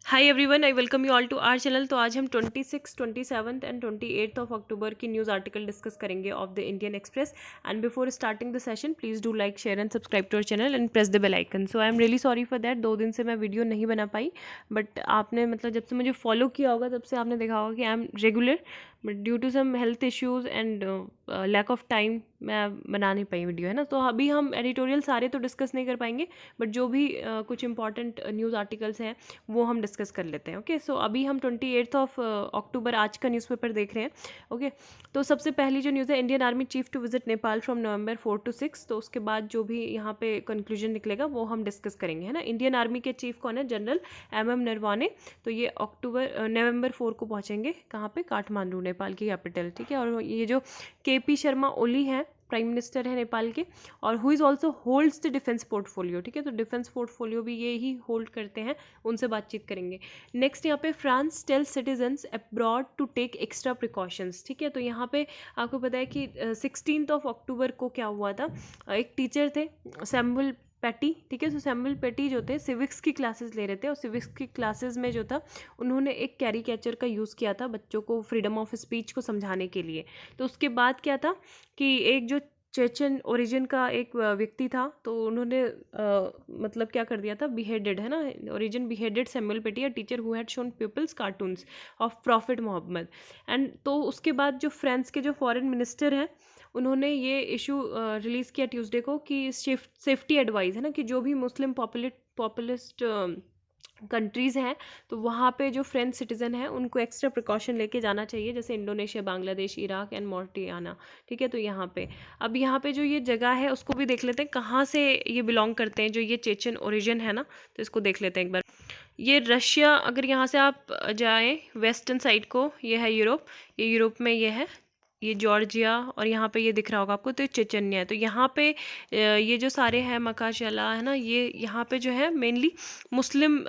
Hi everyone, I welcome you all to our channel. तो आज हम 26, 27 एंड 28 ऑफ अक्टूबर की न्यूज़ आर्टिकल डिस्कस करेंगे of the Indian Express. And before starting the session please do like, share and subscribe to our channel and press the bell icon. So I am really sorry for that, 2 दिन से मैं video नहीं बना पाई, but आपने मतलब जब से मुझे फॉलो किया होगा तब से आपने देखा होगा कि I am regular, but due to some health issues and lack of time मैं बना नहीं पाई वीडियो, है ना। तो अभी हम एडिटोरियल सारे तो डिस्कस नहीं कर पाएंगे, बट जो भी कुछ इंपॉर्टेंट न्यूज़ आर्टिकल्स हैं वो हम डिस्कस कर लेते हैं। ओके, सो अभी हम 28 ऑफ अक्टूबर आज का न्यूज़पेपर देख रहे हैं। ओके, तो सबसे पहली जो न्यूज़ है, Indian army chief to visit Nepal from November 4 to 6। तो उसके बाद जो भी यहाँ पे कंक्लूजन निकलेगा वो हम डिस्कस करेंगे, है ना। इंडियन आर्मी के चीफ कौन है? General MM Naravane. तो ये नवंबर 4 को पहुँचेंगे कहाँ पे? काठमांडू, नेपाल की कैपिटल। ठीक है, और ये जो KP शर्मा ओली हैं, प्राइम मिनिस्टर है नेपाल के, और who is also holds the defence portfolio. ठीक है, तो डिफेंस पोर्टफोलियो भी ये ही होल्ड करते हैं, उनसे बातचीत करेंगे। नेक्स्ट यहाँ पे France tells citizens abroad to take extra precautions. ठीक है, तो यहाँ पे आपको पता है कि 16 ऑफ अक्टूबर को क्या हुआ था, एक टीचर थे सैमुअल पेटी। ठीक है, तो सैमुअल पेटी जो थे सिविक्स की क्लासेस ले रहे थे, और सिविक्स की क्लासेस में जो था उन्होंने एक कैरिकेचर का यूज़ किया था बच्चों को फ्रीडम ऑफ स्पीच को समझाने के लिए। तो उसके बाद क्या था कि एक जो चेचन ओरिजिन का एक व्यक्ति था, तो उन्होंने मतलब क्या कर दिया था, बिहेडेड, है ना। Origin beheaded Samuel Paty, a teacher who had shown peoples cartoons of prophet Mohammed. And तो उसके बाद जो फ्रांस के जो फॉरेन मिनिस्टर हैं, उन्होंने ये इशू रिलीज़ किया ट्यूसडे को कि सेफ्टी एडवाइस, है ना, कि जो भी मुस्लिम पॉपुलिस्ट कंट्रीज़ हैं, तो वहाँ पे जो फ्रेंच सिटीज़न हैं उनको एक्स्ट्रा प्रिकॉशन लेके जाना चाहिए, जैसे Indonesia, Bangladesh, Iraq and Mauritania. ठीक है, तो यहाँ पे अब यहाँ पे जो ये जगह है उसको भी देख लेते हैं कहाँ से ये बिलोंग करते हैं, जो ये चेचन ओरिजिन है ना। तो इसको देख लेते हैं एक बार। ये रशिया, अगर यहाँ से आप जाएँ वेस्टर्न साइड को, ये है यूरोप, ये यूरोप में ये है, ये जॉर्जिया, और यहाँ पे ये दिख रहा होगा आपको, तो ये चेचन्या है। तो यहाँ पे ये जो सारे हैं मकाशला, है ना, ये यहाँ पे जो है मेनली मुस्लिम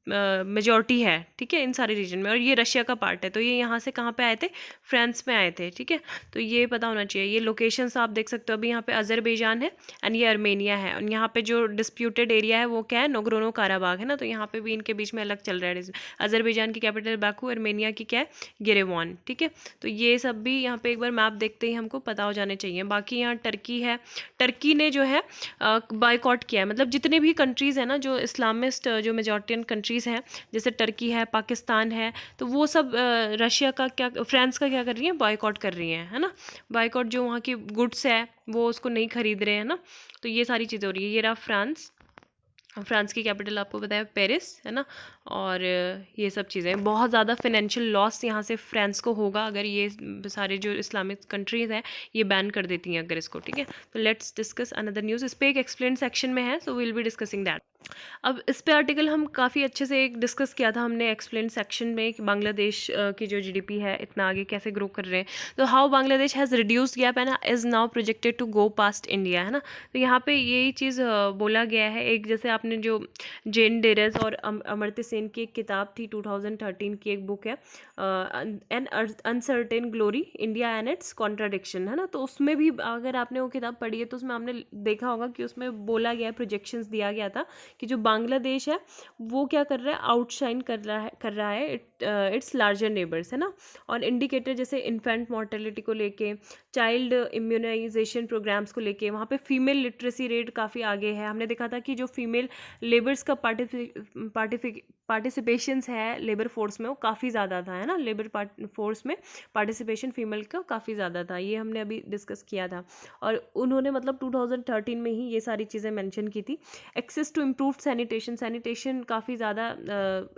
मेजॉरिटी है। ठीक है, इन सारे रीजन में, और ये रशिया का पार्ट है। तो ये यहाँ से कहाँ पे आए थे? फ्रांस में आए थे। ठीक है, तो ये पता होना चाहिए। ये लोकेशंस आप देख सकते हो। अभी यहाँ पे अजरबैजान है एंड ये अर्मेनिया है, और यहाँ पे जो डिस्प्यूटेड एरिया है वो क्या है? नोग्रोनो काराबाग, है ना। तो यहाँ पे भी इनके बीच में अलग चल रहा है। अजरबैजान की कैपिटल बाकू, अर्मेनिया की क्या है? गिरेवान। ठीक है, तो ये सब भी यहाँ पे एक बार मैप देखते ही हमको पता हो जाने चाहिए। बाकी यहाँ टर्की है, टर्की ने जो है बायकॉट किया है। मतलब जितने भी कंट्रीज़ हैं ना, जो इस्लामिस्ट जो मेजॉरिटियन कंट्रीज़ हैं, जैसे टर्की है, पाकिस्तान है, तो वो सब रशिया का क्या, फ्रांस का क्या कर रही हैं? बायकॉट कर रही हैं, है ना। बायकॉट, जो वहाँ की गुड्स है वो उसको नहीं खरीद रहे हैं ना। तो ये सारी चीज़ें हो रही है। ये रहा फ्रांस, फ्रांस की कैपिटल आपको पता है पेरिस, है ना। और ये सब चीज़ें, बहुत ज़्यादा फाइनेंशियल लॉस यहाँ से फ्रांस को होगा अगर ये सारे जो इस्लामिक कंट्रीज़ हैं ये बैन कर देती हैं अगर इसको। ठीक है, तो लेट्स डिस्कस अनदर न्यूज़। इस पर एक एक्सप्लेन सेक्शन में है, so we'll be discussing that. अब इस पे आर्टिकल हम काफ़ी अच्छे से एक डिस्कस किया था हमने एक्सप्लेन सेक्शन में, कि बांग्लादेश की जो GDP है इतना आगे कैसे ग्रो कर रहे हैं। तो how Bangladesh has reduced gap and is now projected to go past India, है ना। तो यहाँ पे यही चीज़ बोला गया है। एक जैसे आपने जो जेन डेरस और अमर्त्य सेन की एक किताब थी, 2013 की एक बुक है, N uncertain glory, India and it's contradiction, है ना। तो उसमें भी अगर आपने वो किताब पढ़ी है तो उसमें आपने देखा होगा कि उसमें बोला गया है, प्रोजेक्शंस दिया गया था कि जो बांग्लादेश है वो क्या कर रहा है? आउटशाइन कर रहा है इट्स लार्जर नेबर्स, है ना। और इंडिकेटर जैसे इन्फेंट मोर्टेलिटी को लेके, चाइल्ड इम्यूनाइजेशन प्रोग्राम्स को लेके, वहाँ पे फीमेल लिटरेसी रेट काफ़ी आगे है। हमने देखा था कि जो फीमेल लेबर्स का पार्टिसिपेशंस है लेबर फोर्स में वो काफ़ी ज़्यादा था, है ना। लेबर फोर्स में पार्टिसिपेशन फीमेल का काफ़ी ज़्यादा था, ये हमने अभी डिस्कस किया था। और उन्होंने मतलब 2013 में ही ये सारी चीज़ें मेंशन की थी। एक्सेस टू इम्प्रूव्ड सैनिटेशन काफ़ी ज़्यादा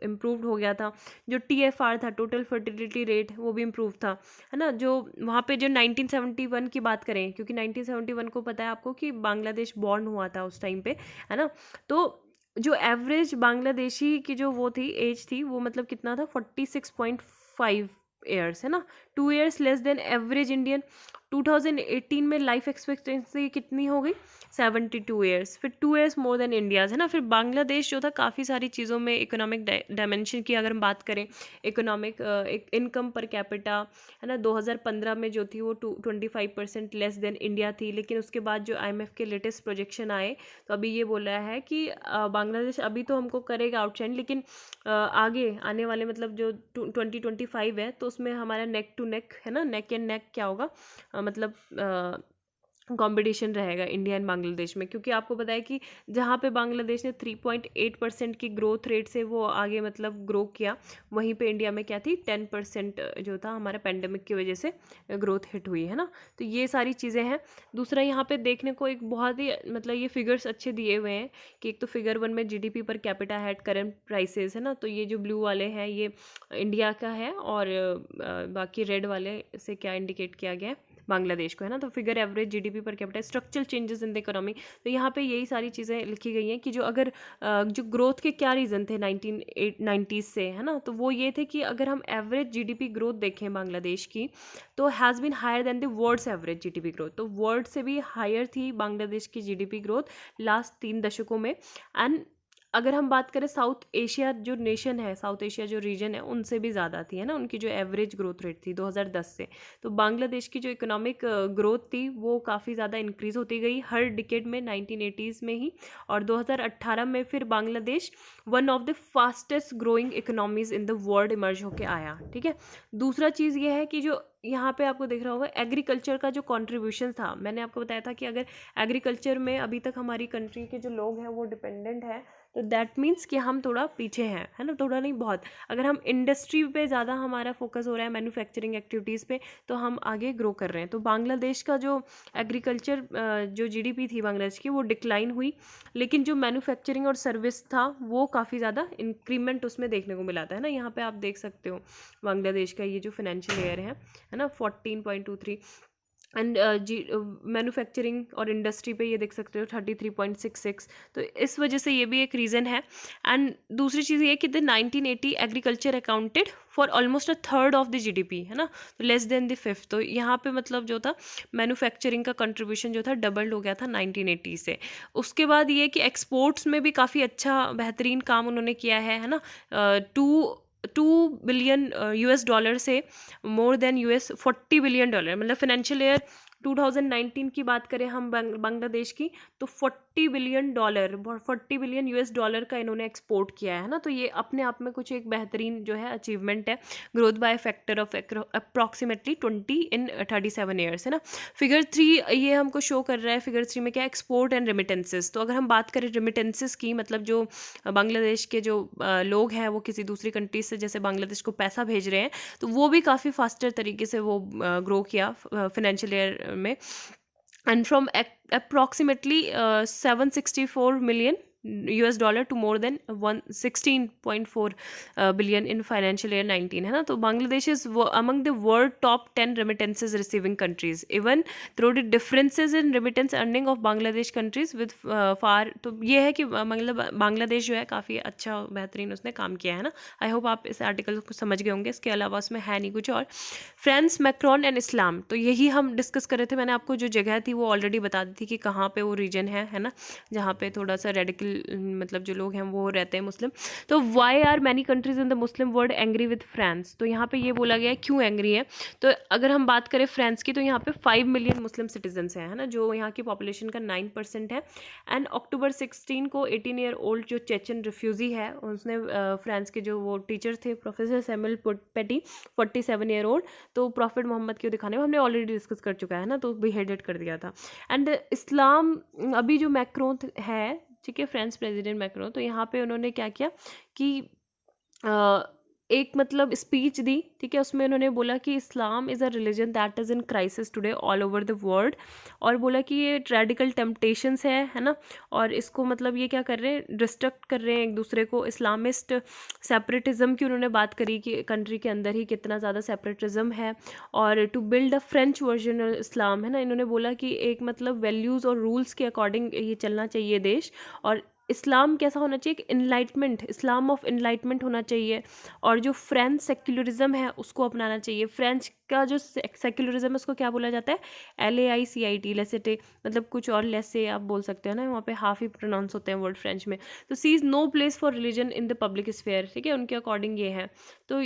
इम्प्रूव्ड हो गया था। जो TFR था, टोटल फर्टिलिटी रेट, वो भी इम्प्रूव था, है ना। जो वहाँ पे जो 1971 की बात करें, क्योंकि 1971 को पता है आपको कि बांग्लादेश बॉर्न हुआ था उस टाइम पे, है ना। तो जो एवरेज बांग्लादेशी की जो वो थी एज थी, वो मतलब कितना था? 46.5 ईयर्स, है ना। 2 years less than average Indian, 2018 में लाइफ एक्सपेक्टेंसी कितनी हो गई, 72 ईयर्स, फिर 2 ईयर्स मोर देन इंडियाज़, है ना। फिर बांग्लादेश जो था काफ़ी सारी चीज़ों में इकोनॉमिक डायमेंशन की अगर हम बात करें, इकोनॉमिक इनकम पर कैपिटा, है ना, 2015 में जो थी वो 25% लेस देन इंडिया थी। लेकिन उसके बाद जो IMF के लेटेस्ट प्रोजेक्शन आए तो अभी ये बोल रहा है कि बांग्लादेश अभी तो हमको करेगा आउटशाइन, लेकिन आगे आने वाले मतलब जो 2025 है तो उसमें हमारा नेक टू नेक, है ना, नेक एंड नेक क्या होगा, मतलब कंपटीशन रहेगा इंडिया एंड बांग्लादेश में। क्योंकि आपको पता है कि जहाँ पे बांग्लादेश ने 3.8% की ग्रोथ रेट से वो आगे मतलब ग्रो किया, वहीं पे इंडिया में क्या थी, 10% जो था हमारा पेंडेमिक की वजह से ग्रोथ हिट हुई, है ना। तो ये सारी चीज़ें हैं। दूसरा यहाँ पे देखने को एक बहुत ही मतलब ये फिगर्स अच्छे दिए हुए हैं कि एक तो फिगर 1 में GDP पर कैपिटा है, करंट प्राइसेस, है ना। तो ये जो ब्लू वाले हैं ये इंडिया का है, और बाकी रेड वाले से क्या इंडिकेट किया गया है, बांग्लादेश को, है ना। तो figure average GDP per capita, structural changes in the economy, तो यहाँ पे यही सारी चीज़ें लिखी गई हैं कि जो अगर जो ग्रोथ के क्या रीज़न थे 1990s से, है ना, तो वो ये थे कि अगर हम एवरेज GDP ग्रोथ देखें बांग्लादेश की तो has been higher than the world's average GDP growth, तो वर्ल्ड से भी हायर थी बांग्लादेश की GDP ग्रोथ लास्ट 3 दशकों में। एंड अगर हम बात करें साउथ एशिया जो नेशन है, साउथ एशिया जो रीजन है, उनसे भी ज़्यादा थी, है ना, उनकी जो एवरेज ग्रोथ रेट थी 2010 से। तो बांग्लादेश की जो इकोनॉमिक ग्रोथ थी वो काफ़ी ज़्यादा इंक्रीज़ होती गई हर डिकेड में, 1980s में ही, और 2018 में फिर Bangladesh one of the fastest growing economies in the world emerge होके आया, ठीक है। दूसरा चीज़ ये है कि जो यहाँ पे आपको दिख रहा होगा एग्रीकल्चर का जो कंट्रीब्यूशन था, मैंने आपको बताया था कि अगर एग्रीकल्चर में अभी तक हमारी कंट्री के जो लोग हैं वो डिपेंडेंट है, तो दैट मीन्स कि हम थोड़ा पीछे हैं, है ना, थोड़ा नहीं बहुत। अगर हम इंडस्ट्री पे ज़्यादा हमारा फोकस हो रहा है, मैन्युफैक्चरिंग एक्टिविटीज़ पे, तो हम आगे ग्रो कर रहे हैं। तो बांग्लादेश का जो एग्रीकल्चर जो GDP थी बांग्लादेश की वो डिक्लाइन हुई, लेकिन जो मैन्युफैक्चरिंग और सर्विस था वो काफ़ी ज़्यादा इंक्रीमेंट उसमें देखने को मिला था, है ना। यहाँ पे आप देख सकते हो बांग्लादेश का ये जो फाइनेंशियल ईयर है ना, 14.23, एंड मैन्युफैक्चरिंग और इंडस्ट्री पे ये देख सकते हो 33.66। तो इस वजह से ये भी एक रीज़न है। एंड दूसरी चीज़ ये कि the 1980 agriculture accounted for almost 1/3 of the GDP, है ना, तो लेस देन द 5th। तो यहाँ पे मतलब जो था मैन्युफैक्चरिंग का कंट्रीब्यूशन जो था डबल्ड हो गया था 1980 से। उसके बाद ये कि एक्सपोर्ट्स में भी काफ़ी अच्छा बेहतरीन काम उन्होंने किया है ना। 2 बिलियन $US से मोर देन $40 बिलियन, मतलब फाइनेंशियल ईयर 2019 की बात करें हम बांग्लादेश की, तो $40 बिलियन $40 बिलियन का इन्होंने एक्सपोर्ट किया है ना। तो ये अपने आप में कुछ एक बेहतरीन जो है अचीवमेंट है। Growth by factor of approximately 20 in 37 years, है ना। फिगर 3 ये हमको शो कर रहा है, फिगर 3 में क्या, एक्सपोर्ट एंड रेमिटेंसेस। तो अगर हम बात करें रेमिटेंसेस की, मतलब जो बांग्लादेश के जो लोग हैं वो किसी दूसरी कंट्री से जैसे बांग्लादेश को पैसा भेज रहे हैं, तो वो भी काफ़ी फास्टर तरीके से वो ग्रो किया फाइनेंशियल ईयर में। And from approximately $764 million to more than 116.4 billion in financial year 19, है ना। तो Bangladesh is among the world top 10 remittances receiving countries, even through the differences in remittance earning of Bangladesh countries with far। तो ये है कि मतलब बांग्लादेश जो है काफ़ी अच्छा बेहतरीन उसने काम किया है ना। आई होप आप इस आर्टिकल को समझ गए होंगे, इसके अलावा उसमें है नहीं कुछ और। फ्रांस, मैक्रोन एंड इस्लाम, तो यही हम डिस्कस कर रहे थे। मैंने आपको जो जगह थी वो ऑलरेडी बता दी थी कि कहाँ पे वो रीजन है ना, जहाँ पे थोड़ा सा रेडिकल मतलब जो लोग हैं वो रहते हैं मुस्लिम। तो why are many countries in the Muslim world angry with France, तो यहाँ पे ये बोला गया है क्यों एंग्री है। तो अगर हम बात करें फ्रांस की, तो यहाँ पे 5 मिलियन मुस्लिम सिटीजन्स हैं, है ना, जो यहाँ की पॉपुलेशन का 9% है। एंड अक्टूबर 16 को 18 ईयर ओल्ड जो चेचन रिफ्यूजी है, उसने फ्रांस के जो वो टीचर थे प्रोफेसर सैमुअल पेटी, 47 ईयर ओल्ड, तो प्रॉफिट मोहम्मद को दिखाने में हमने ऑलरेडी डिस्कस कर चुका है ना, तो बेहेडेड कर दिया था। एंड इस्लाम, अभी जो मैक्रोन है, ठीक है, फ्रांस प्रेसिडेंट मैक्रोन, तो यहाँ पे उन्होंने क्या किया कि एक मतलब स्पीच दी, ठीक है, उसमें उन्होंने बोला कि Islam is a religion that is in crisis today all over the world, और बोला कि ये रेडिकल टेम्पटेशंस है ना, और इसको मतलब ये क्या कर रहे हैं, डिस्ट्रक्ट कर रहे हैं एक दूसरे को। इस्लामिस्ट सेपरेटिज्म की उन्होंने बात करी कि कंट्री के अंदर ही कितना ज़्यादा सेपरेटिज्म है, और to build a French version Islam, है ना। इन्होंने बोला कि एक मतलब वैल्यूज़ और रूल्स के अकॉर्डिंग ये चलना चाहिए देश, और इस्लाम कैसा होना चाहिए, कि इनलाइटमेंट, इस्लाम ऑफ इनलाइटमेंट होना चाहिए, और जो फ्रेंच सेक्युलरिज्म है उसको अपनाना चाहिए। फ्रेंच का जो सेक्युलरिज्म है उसको क्या बोला जाता है, LAICIT, लेसेटे, मतलब कुछ और लेसे आप बोल सकते हो ना, वहाँ पे हाफ ही प्रोनाउंस होते हैं वर्ड फ्रेंच में। तो सी is no place for religion in the public sphere, ठीक है, उनके अकॉर्डिंग ये है। तो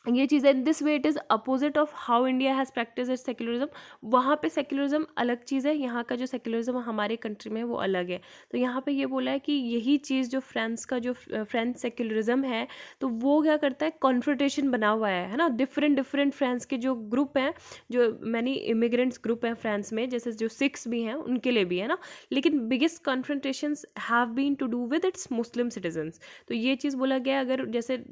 ये चीज़ है, this way it is opposite of how India has practice it secularism. वहाँ पे सेक्युलरिज्म अलग चीज़ है, यहाँ का जो सेक्युलरिज्म हमारे कंट्री में वो अलग है। तो यहाँ पे ये बोला है कि यही चीज़ जो फ्रांस का जो फ्रेंच सेक्युलरिज्म है, तो वो क्या करता है, कॉन्फ्रोंटेशन बना हुआ है ना, डिफरेंट डिफरेंट फ्रांस के जो ग्रुप हैं, जो मैनी इमिग्रेंट्स ग्रुप हैं फ्रांस में, जैसे जो सिख्स भी हैं उनके लिए भी है ना, लेकिन biggest confrontations have been to do with its Muslim citizens. तो ये चीज़ बोला गया, अगर जैसे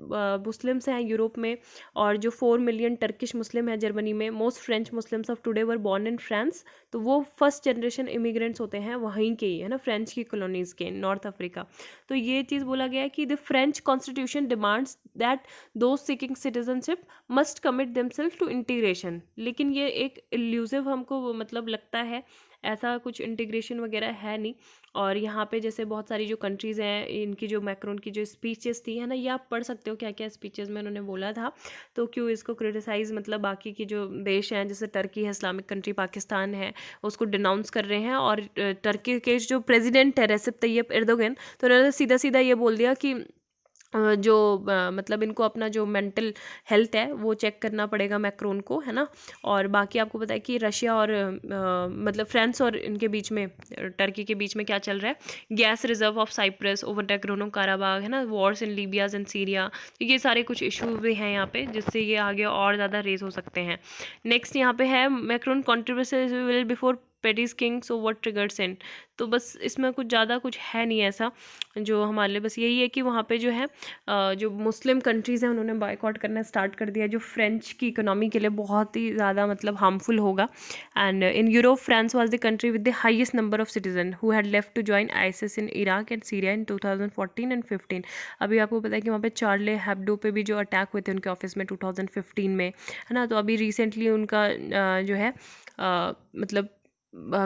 मुस्लिम्स हैं यूरोप में, और जो 4 मिलियन टर्किश मुस्लिम है जर्मनी में, most French Muslims of today were born in France, तो वो फर्स्ट जनरेशन इमिग्रेंट्स होते हैं वहीं के ही, है ना, फ्रेंच की कॉलोनीज़ के, नॉर्थ अफ्रीका। तो ये चीज़ बोला गया है कि the French constitution demands that those seeking citizenship must commit themselves to integration. लेकिन ये एक इल्यूसिव हमको मतलब लगता है, ऐसा कुछ इंटीग्रेशन वगैरह है नहीं। और यहाँ पे जैसे बहुत सारी जो कंट्रीज़ हैं, इनकी जो मैक्रोन की जो स्पीचेस थी, है ना, ये आप पढ़ सकते हो क्या क्या स्पीचेस में उन्होंने बोला था। तो क्यों इसको क्रिटिसाइज़, मतलब बाकी की जो देश हैं जैसे टर्की है, इस्लामिक कंट्री, पाकिस्तान है, उसको डिनाउंस कर रहे हैं। और टर्की के जो प्रेसिडेंट है रेसिप तैयब एर्दोगन, तो उन्होंने सीधा सीधा ये बोल दिया कि जो मतलब इनको अपना जो मेंटल हेल्थ है वो चेक करना पड़ेगा मैक्रोन को, है ना। और बाकी आपको पता है कि रशिया और मतलब फ्रांस और इनके बीच में, टर्की के बीच में क्या चल रहा है, gas reserve of Cyprus over Nagorno Karabakh, है ना, wars in Libya's and Syria. तो ये सारे कुछ इशूज भी हैं यहाँ पे, जिससे ये आगे और ज़्यादा रेज हो सकते हैं। नेक्स्ट यहाँ पे है Macron controversy will before Paris king, so what triggers in. तो बस इसमें कुछ ज़्यादा कुछ है नहीं ऐसा जो हमारे लिए, बस यही है कि वहाँ पे जो है जो मुस्लिम कंट्रीज़ हैं उन्होंने बायकॉट करना स्टार्ट कर दिया, जो फ्रेंच की इकोनॉमी के लिए बहुत ही ज़्यादा मतलब हार्मफुल होगा। And in Europe France was the country with the highest number of citizen who had left to join ISIS in Iraq and Syria in 2014 and 15। अभी आपको पता है कि वहाँ पे चार्ले हेब्डो पे भी जो अटैक हुए थे उनके ऑफिस में 2015 में, है ना। तो अभी रिसेंटली उनका जो है मतलब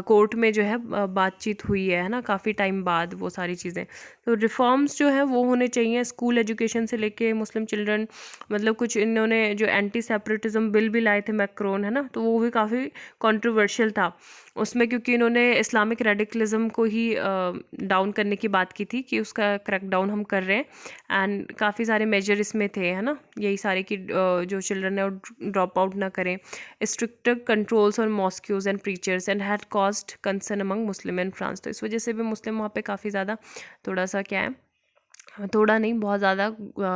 कोर्ट में जो है बातचीत हुई है ना, काफ़ी टाइम बाद वो सारी चीज़ें। तो रिफॉर्म्स जो है वो होने चाहिए स्कूल एजुकेशन से लेके मुस्लिम चिल्ड्रन, मतलब कुछ इन्होंने जो एंटी सेपरेटिज्म बिल भी लाए थे मैक्रोन, है ना, तो वो भी काफ़ी कंट्रोवर्शियल था उसमें, क्योंकि इन्होंने इस्लामिक रेडिकलिज्म को ही डाउन करने की बात की थी कि उसका क्रैकडाउन हम कर रहे हैं। एंड काफ़ी सारे मेजर इसमें थे, है ना, यही सारे कि जो चिल्ड्रन है वो ड्रॉप आउट ना करें, stricter controls on mosques and preachers and had caused concern among Muslim in France. तो इस वजह से भी मुस्लिम वहाँ पे काफ़ी ज़्यादा थोड़ा सा क्या है, थोड़ा नहीं बहुत ज़्यादा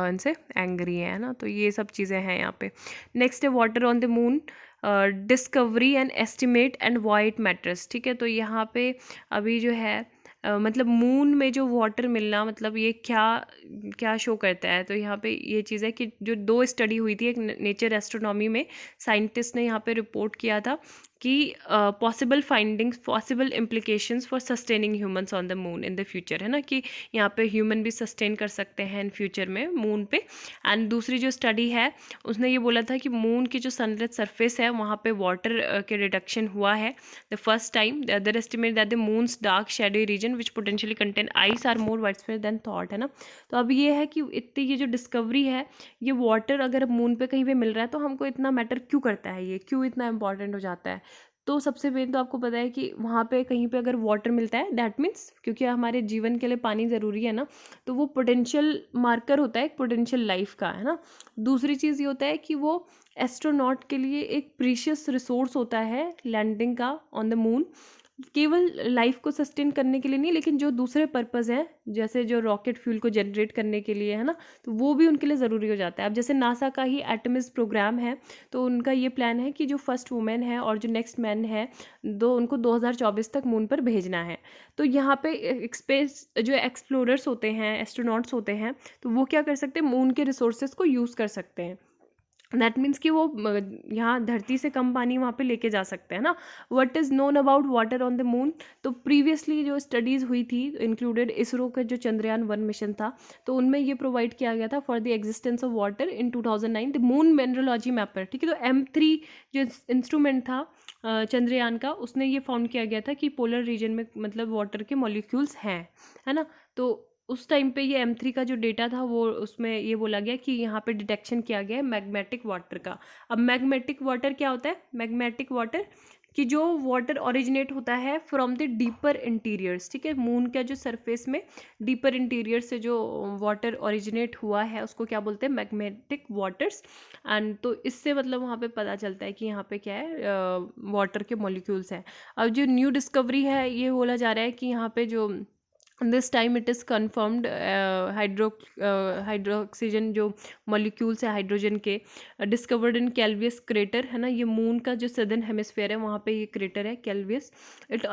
इनसे एंग्री है ना। तो ये सब चीज़ें हैं यहाँ पे। नेक्स्ट है water on the moon discovery and estimate and why it matters, ठीक है। तो यहाँ पे अभी जो है मतलब मून में जो वाटर मिलना, मतलब ये क्या क्या शो करता है। तो यहाँ पे ये चीज़ है कि जो 2 स्टडी हुई थी, एक नेचर एस्ट्रोनॉमी में साइंटिस्ट ने यहाँ पे रिपोर्ट किया था कि possible findings, possible implications for sustaining humans on the moon in the future, है ना, कि यहाँ पे ह्यूमन भी सस्टेन कर सकते हैं इन फ्यूचर में मून पे। एंड दूसरी जो स्टडी है उसने ये बोला था कि मून की जो सनलेस सरफेस है वहाँ पे वाटर के रिडक्शन हुआ है the first time. The other estimate that the moon's dark shadowy region which potentially contain ice are more widespread than thought, है ना। तो अब ये है कि इतनी ये जो डिस्कवरी है, ये वाटर अगर मून पे कहीं पे मिल रहा है तो हमको इतना मैटर क्यों करता है, ये क्यों इतना इंपॉर्टेंट हो जाता है। तो सबसे मेन तो आपको पता है कि वहाँ पे कहीं पे अगर वाटर मिलता है दैट मीन्स, क्योंकि हमारे जीवन के लिए पानी ज़रूरी है ना, तो वो पोटेंशियल मार्कर होता है एक पोटेंशियल लाइफ का, है ना। दूसरी चीज़ ये होता है कि वो एस्ट्रोनॉट के लिए एक प्रीशियस रिसोर्स होता है लैंडिंग का ऑन द मून, केवल लाइफ को सस्टेन करने के लिए नहीं, लेकिन जो दूसरे पर्पज़ हैं जैसे जो रॉकेट फ्यूल को जनरेट करने के लिए, है ना, तो वो भी उनके लिए ज़रूरी हो जाता है। अब जैसे नासा का ही एटमिस प्रोग्राम है, तो उनका ये प्लान है कि जो फर्स्ट वुमेन है और जो नेक्स्ट मैन है, उनको 2024 तक मून पर भेजना है। तो यहाँ पे स्पेस जो एक्सप्लोरर्स होते हैं, एस्ट्रोनॉट्स होते हैं, तो वो क्या कर सकते हैं, मून के रिसोर्सेज को यूज़ कर सकते हैं। दैट मीन्स कि वो यहाँ धरती से कम पानी वहाँ पे लेके जा सकते हैं ना। What is known about water on the moon, तो प्रीवियसली जो स्टडीज़ हुई थी इंक्लूडेड इसरो का जो चंद्रयान 1 मिशन था, तो उनमें ये प्रोवाइड किया गया था for the existence of water in 2009 the moon mineralogy mapper, ठीक है। तो M3 जो इंस्ट्रूमेंट था चंद्रयान का, उसने ये फाउंड किया गया था कि पोलर रीजन में मतलब वाटर के मॉलिक्यूल्स हैं, है ना। तो उस टाइम पे ये M3 का जो डेटा था वो उसमें ये बोला गया कि यहाँ पे डिटेक्शन किया गया है मैग्मेटिक वाटर का। अब मैग्मेटिक वाटर क्या होता है? मैग्मेटिक वाटर कि जो वाटर ओरिजिनेट होता है फ्रॉम द डीपर इंटीरियर्स, ठीक है, मून का जो सरफेस में डीपर इंटीरियर से जो वाटर ओरिजिनेट हुआ है उसको क्या बोलते हैं? Magmatic waters. एंड तो इससे मतलब वहाँ पे पता चलता है कि यहाँ पे क्या है, वाटर के मॉलिक्यूल्स हैं। अब जो न्यू डिस्कवरी है ये बोला जा रहा है कि यहाँ पे जो this time it is confirmed hydroxyl जो मॉलिक्यूल्स है हाइड्रोजन के डिस्कवर्ड इन कैल्वियस क्रेटर, है ना, ये मून का जो सदर्न हेमिस्फीयर है वहाँ पे ये क्रेटर है Clavius. It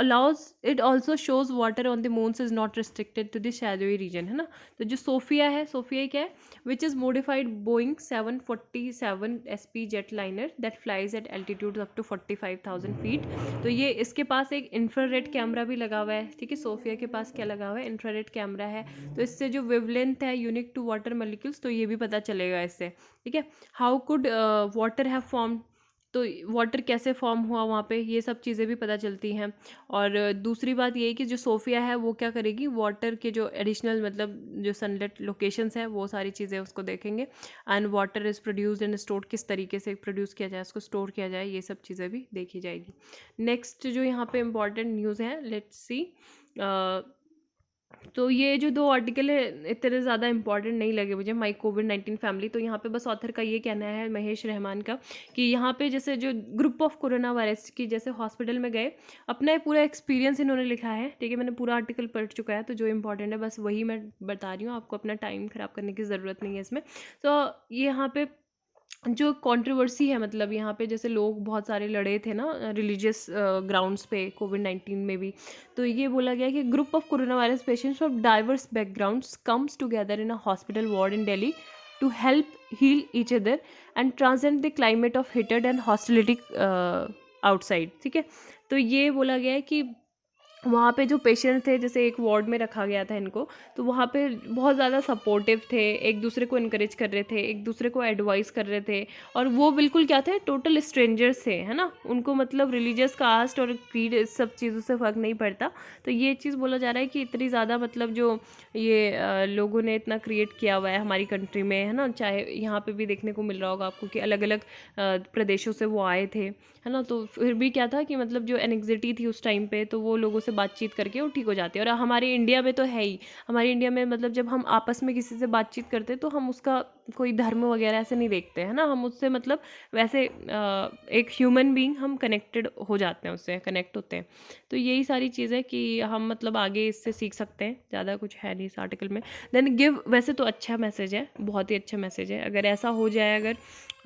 also shows water on the moons is not restricted to the shadowy region, है ना। तो जो सोफिया है, सोफिया क्या है? Which is modified Boeing 747 SP jetliner that flies at altitude up to 45,000 feet. तो ये इसके पास एक इंफ्रारेड कैमरा भी लगा हुआ है, ठीक है, सोफिया के पास क्या लगा हुआ है? इंफ्रारेड कैमरा है। तो इससे जो वेवलेंथ है यूनिक टू वाटर मॉलिक्यूल्स, तो ये भी पता चलेगा इससे, ठीक है। How could water have form, तो वाटर कैसे फॉर्म हुआ वहाँ पे, ये सब चीज़ें भी पता चलती हैं। और दूसरी बात ये है कि जो सोफिया है वो क्या करेगी? वाटर के जो एडिशनल मतलब जो सनलाइट लोकेशंस है वो सारी चीज़ें उसको देखेंगे। And water is produced and stored, किस तरीके से प्रोड्यूस किया जाए, उसको स्टोर किया जाए, ये सब चीज़ें भी देखी जाएगी। नेक्स्ट जो यहाँ पे इम्पॉर्टेंट न्यूज़ है, लेट्स सी। तो ये जो 2 आर्टिकल है इतने ज़्यादा इंपॉर्टेंट नहीं लगे मुझे, माई कोविड-19 फैमिली। तो यहाँ पे बस ऑथर का ये कहना है, महेश रहमान का, कि यहाँ पे जैसे जो ग्रुप ऑफ कोरोना वायरस की जैसे हॉस्पिटल में गए, अपना ये पूरा एक्सपीरियंस इन्होंने लिखा है, ठीक है। मैंने पूरा आर्टिकल पढ़ चुका है, तो जो इंपॉर्टेंट है बस वही मैं बता रही हूँ, आपको अपना टाइम ख़राब करने की ज़रूरत नहीं है इसमें। तो ये यहाँ पे जो कंट्रोवर्सी है, मतलब यहाँ पे जैसे लोग बहुत सारे लड़े थे ना रिलीजियस ग्राउंड्स पे कोविड-19 में भी। तो ये बोला गया कि group of corona virus patients from diverse backgrounds comes together in a hospital ward in Delhi to help heal each other and transcend the climate of hated and hostility outside, ठीक है। तो ये बोला गया है कि वहाँ पे जो पेशेंट थे, जैसे एक वार्ड में रखा गया था इनको, तो वहाँ पे बहुत ज़्यादा सपोर्टिव थे, एक दूसरे को इनकरेज कर रहे थे, एक दूसरे को एडवाइस कर रहे थे। और वो बिल्कुल क्या थे? टोटल स्ट्रेंजर्स थे, है ना। उनको मतलब रिलीजियस कास्ट और क्रीड इस सब चीज़ों से फ़र्क नहीं पड़ता। तो ये चीज़ बोला जा रहा है कि इतनी ज़्यादा मतलब जो ये लोगों ने इतना क्रिएट किया हुआ है हमारी कंट्री में, है ना। चाहे यहाँ पे भी देखने को मिल रहा होगा आपको कि अलग अलग प्रदेशों से वो आए थे, है ना। तो फिर भी क्या था कि मतलब जो एंग्जाइटी थी उस टाइम पे, तो वो लोगों से बातचीत करके वो ठीक हो जाती है। और हमारे इंडिया में तो है ही, हमारे इंडिया में मतलब जब हम आपस में किसी से बातचीत करते हैं तो हम उसका कोई धर्म वगैरह ऐसे नहीं देखते, है ना। हम उससे मतलब वैसे एक ह्यूमन बीइंग हम कनेक्टेड हो जाते हैं, उससे कनेक्ट होते हैं। तो यही सारी चीज़ें कि हम मतलब आगे इससे सीख सकते हैं, ज़्यादा कुछ है नहीं इस आर्टिकल में। देन गिव, वैसे तो अच्छा मैसेज है, बहुत ही अच्छा मैसेज है। अगर ऐसा हो जाए अगर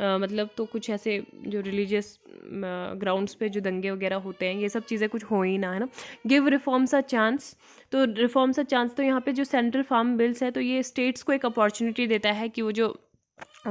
मतलब तो कुछ ऐसे जो रिलीजियस ग्राउंड्स पे जो दंगे वगैरह होते हैं, ये सब चीज़ें कुछ हो ही ना, है ना। गिव रिफॉर्म्स अ चांस, तो रिफॉर्म्स अ चांस, तो यहाँ पे जो सेंट्रल फार्म बिल्स है, तो ये स्टेट्स को एक अपॉर्चुनिटी देता है कि वो जो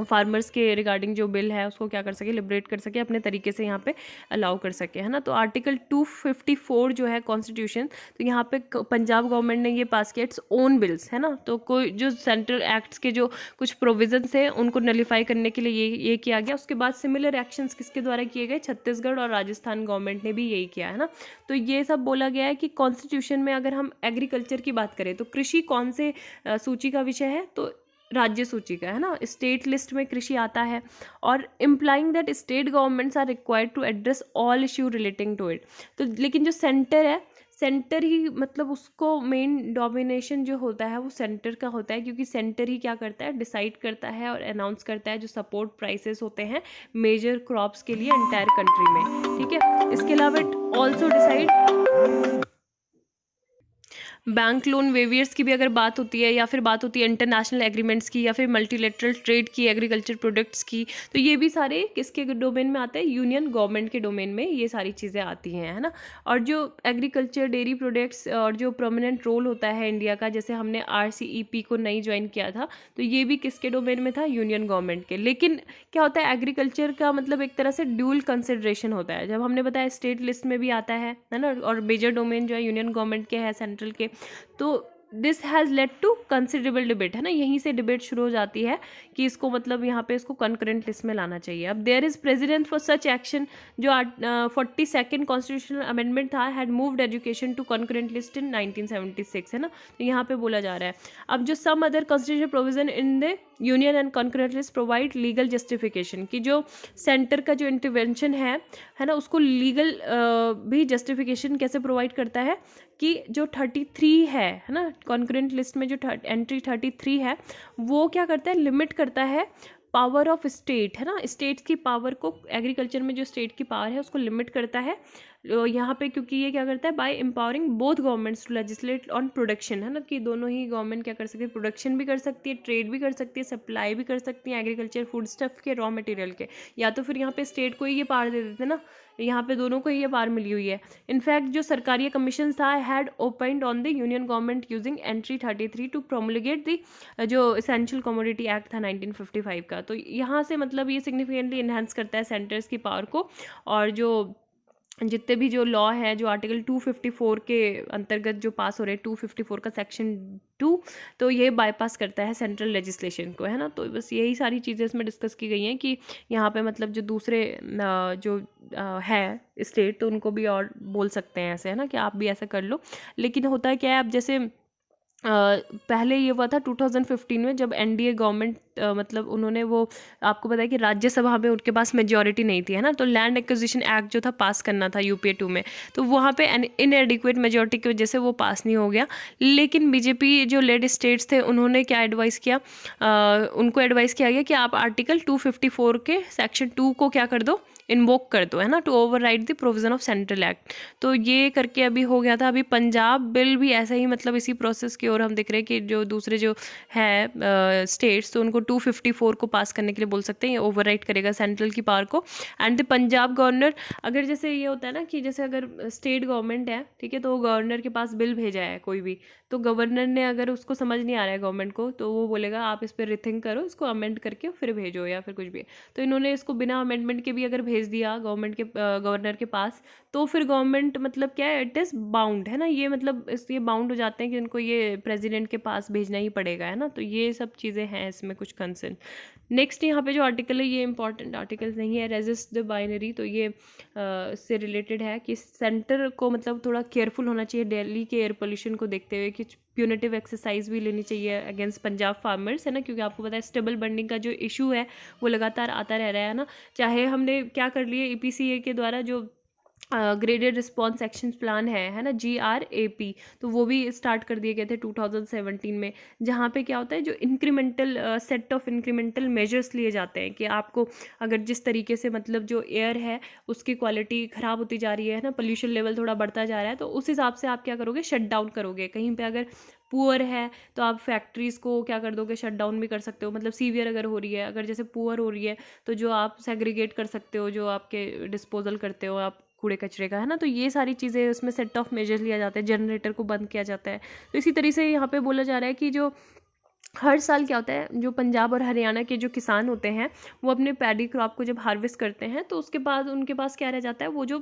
फार्मर्स के रिगार्डिंग जो बिल है उसको क्या कर सके, लिबरेट कर सके, अपने तरीके से यहाँ पे अलाउ कर सके, है ना। तो आर्टिकल 254 जो है कॉन्स्टिट्यूशन, तो यहाँ पे पंजाब गवर्नमेंट ने ये पास किया इट्स ओन बिल्स, है ना। तो कोई जो सेंट्रल एक्ट्स के जो कुछ प्रोविजंस है उनको नलीफाई करने के लिए ये किया गया। उसके बाद सिमिलर एक्शंस किसके द्वारा किए गए? छत्तीसगढ़ और राजस्थान गवर्नमेंट ने भी यही किया, है ना। तो ये सब बोला गया है कि कॉन्स्टिट्यूशन में अगर हम एग्रीकल्चर की बात करें तो कृषि कौन से सूची का विषय है? तो राज्य सूची का, है ना। स्टेट लिस्ट में कृषि आता है। और implying that state governments are required to address all issue relating to it. तो लेकिन जो सेंटर है, सेंटर ही मतलब उसको मेन डोमिनेशन जो होता है वो सेंटर का होता है, क्योंकि सेंटर ही क्या करता है? डिसाइड करता है और अनाउंस करता है जो सपोर्ट प्राइसेस होते हैं मेजर क्रॉप्स के लिए एंटायर कंट्री में, ठीक है। इसके अलावा it also decide bank loan waivers की भी अगर बात होती है, या फिर बात होती है इंटरनेशनल एग्रीमेंट्स की, या फिर मल्टीलेटरल ट्रेड की, एग्रीकल्चर प्रोडक्ट्स की, तो ये भी सारे किसके डोमेन में आते हैं? यूनियन गवर्नमेंट के डोमेन में ये सारी चीज़ें आती हैं, है ना। और जो एग्रीकल्चर, डेयरी प्रोडक्ट्स और जो प्रोमिनेंट रोल होता है इंडिया का, जैसे हमने RCEP को नई ज्वाइन किया था, तो ये भी किसके डोमेन में था? यूनियन गवर्नमेंट के। लेकिन क्या होता है, एग्रीकल्चर का मतलब एक तरह से ड्यूल कंसिडरेशन होता है। जब हमने बताया स्टेट लिस्ट में भी आता है ना, और मेजर डोमेन जो है यूनियन गवर्नमेंट के है, सेंट्रल के। तो this has led to considerable debate, है ना, यहीं से डिबेट शुरू हो जाती है कि इसको मतलब यहाँ पे इसको कॉन्करेंट लिस्ट में लाना चाहिए। अब there is precedent for such action, जो 42nd कॉन्स्टिट्यूशनल अमेंडमेंट था, had moved education to concurrent list in 1976, है ना, तो यहाँ पे बोला जा रहा है। अब जो some other constitutional provision in the union and concurrent list provide legal justification, कि जो सेंटर का जो इंटरवेंशन है ना, उसको लीगल भी जस्टिफिकेशन कैसे प्रोवाइड करता है कि जो 33 है ना, कॉन्करेंट लिस्ट में जो एंट्री 33 है, वो क्या करता है, लिमिट करता है पावर ऑफ स्टेट, है ना, स्टेट की पावर को, एग्रीकल्चर में जो स्टेट की पावर है उसको लिमिट करता है यहाँ पे, क्योंकि ये क्या करता है, by empowering both governments to legislate on production, है ना, कि दोनों ही गवर्नमेंट क्या कर सकती है, प्रोडक्शन भी कर सकती है, ट्रेड भी कर सकती है, सप्लाई भी कर सकती है एग्रीकल्चर फूड स्टफ के, रॉ मटेरियल के, या तो फिर यहाँ पे स्टेट को ही ये पावर दे देते ना, यहाँ पे दोनों को ही ये पावर मिली हुई है। इनफैक्ट जो सरकारी कमीशन था had opined on the union government using entry 33 to promulgate the जो एसेंशियल कमोडिटी एक्ट था 1955 का। तो यहाँ से मतलब ये सिग्निफिकेंटली इन्हांस करता है सेंटर्स की पावर को, और जो जितने भी जो लॉ है जो आर्टिकल 254 के अंतर्गत जो पास हो रहे हैं, 254 का सेक्शन 2, तो ये बाईपास करता है सेंट्रल लेजिस्लेशन को, है ना। तो बस यही सारी चीज़ें इसमें डिस्कस की गई हैं कि यहाँ पे मतलब जो दूसरे जो है स्टेट, तो उनको भी और बोल सकते हैं ऐसे, है ना, कि आप भी ऐसा कर लो। लेकिन होता है क्या है, अब जैसे पहले ये हुआ था 2015 में, जब एनडीए गवर्नमेंट मतलब उन्होंने वो, आपको पता है कि राज्यसभा में उनके पास मेजॉरिटी नहीं थी, है ना, तो लैंड एक्विजिशन एक्ट जो था पास करना था यूपीए 2 में, तो वहाँ पे इनएडिक्वेट मेजॉरिटी की वजह से वो पास नहीं हो गया। लेकिन बीजेपी जो लेड स्टेट्स थे, उन्होंने क्या एडवाइस किया, उनको एडवाइस किया गया कि आप आर्टिकल 254 के सेक्शन 2 को क्या कर दो, इन्वोक कर दो, है ना, to override the provision of central act. तो ये करके अभी हो गया था। अभी पंजाब बिल भी ऐसा ही मतलब इसी प्रोसेस की ओर हम देख रहे हैं कि जो दूसरे जो है स्टेट्स, तो उनको 254 को पास करने के लिए बोल सकते हैं, ये ओवरराइड करेगा सेंट्रल की पावर को। एंड द पंजाब गवर्नर, अगर जैसे ये होता है ना कि जैसे अगर स्टेट गवर्नमेंट है, ठीक है, तो गवर्नर के पास बिल भेजा है कोई भी, तो गवर्नर ने अगर उसको समझ नहीं आ रहा है गवर्नमेंट को, तो वो बोलेगा आप इस पर रिथिंक करो, इसको अमेंड करके फिर भेजो या फिर कुछ भी। तो इन्होंने इसको बिना अमेंडमेंट के भी अगर भेज दिया गवर्नमेंट के गवर्नर के पास, तो फिर गवर्नमेंट मतलब क्या है, इट इज़ बाउंड, है ना, ये मतलब ये बाउंड हो जाते हैं कि उनको ये प्रेसिडेंट के पास भेजना ही पड़ेगा, है ना। तो ये सब चीज़ें हैं इसमें कुछ कंसर्न। नेक्स्ट यहाँ पे जो आर्टिकल है, ये इंपॉर्टेंट आर्टिकल नहीं है, रेजिस्ट द बाइनरी, तो ये से रिलेटेड है कि सेंटर को मतलब थोड़ा केयरफुल होना चाहिए दिल्ली के एयर पोल्यूशन को देखते हुए, कि प्यूनेटिव एक्सरसाइज भी लेनी चाहिए अगेंस्ट पंजाब फार्मर्स, है ना, क्योंकि आपको पता है स्टेबल बंडिंग का जो इशू है वो लगातार आता रह रहा है ना। चाहे हमने क्या कर लिए, ईपीसीए के द्वारा जो ग्रेडेड रिस्पॉन्स एक्शन प्लान है ना, GRAP, तो वो भी स्टार्ट कर दिए गए थे 2017 में, जहाँ पे क्या होता है, जो incremental set of incremental measures लिए जाते हैं कि आपको अगर जिस तरीके से मतलब जो एयर है उसकी क्वालिटी ख़राब होती जा रही है ना, पोल्यूशन लेवल थोड़ा बढ़ता जा रहा है, तो उस हिसाब से आप क्या करोगे, शट डाउन करोगे। कहीं पे अगर पुअर है तो आप फैक्ट्रीज़ को क्या कर दोगे, शट डाउन भी कर सकते हो, मतलब सीवियर अगर हो रही है, अगर जैसे पुअर हो रही है तो जो आप सेग्रीगेट कर सकते हो, जो आपके डिस्पोजल करते हो आप कूड़े कचरे का, है ना, तो ये सारी चीज़ें उसमें सेट ऑफ मेजर्स लिया जाता है, जनरेटर को बंद किया जाता है। तो इसी तरीके से यहाँ पे बोला जा रहा है कि जो हर साल क्या होता है, जो पंजाब और हरियाणा के जो किसान होते हैं, वो अपने पैडी क्रॉप को जब हार्वेस्ट करते हैं, तो उसके बाद उनके पास क्या रह जाता है, वो जो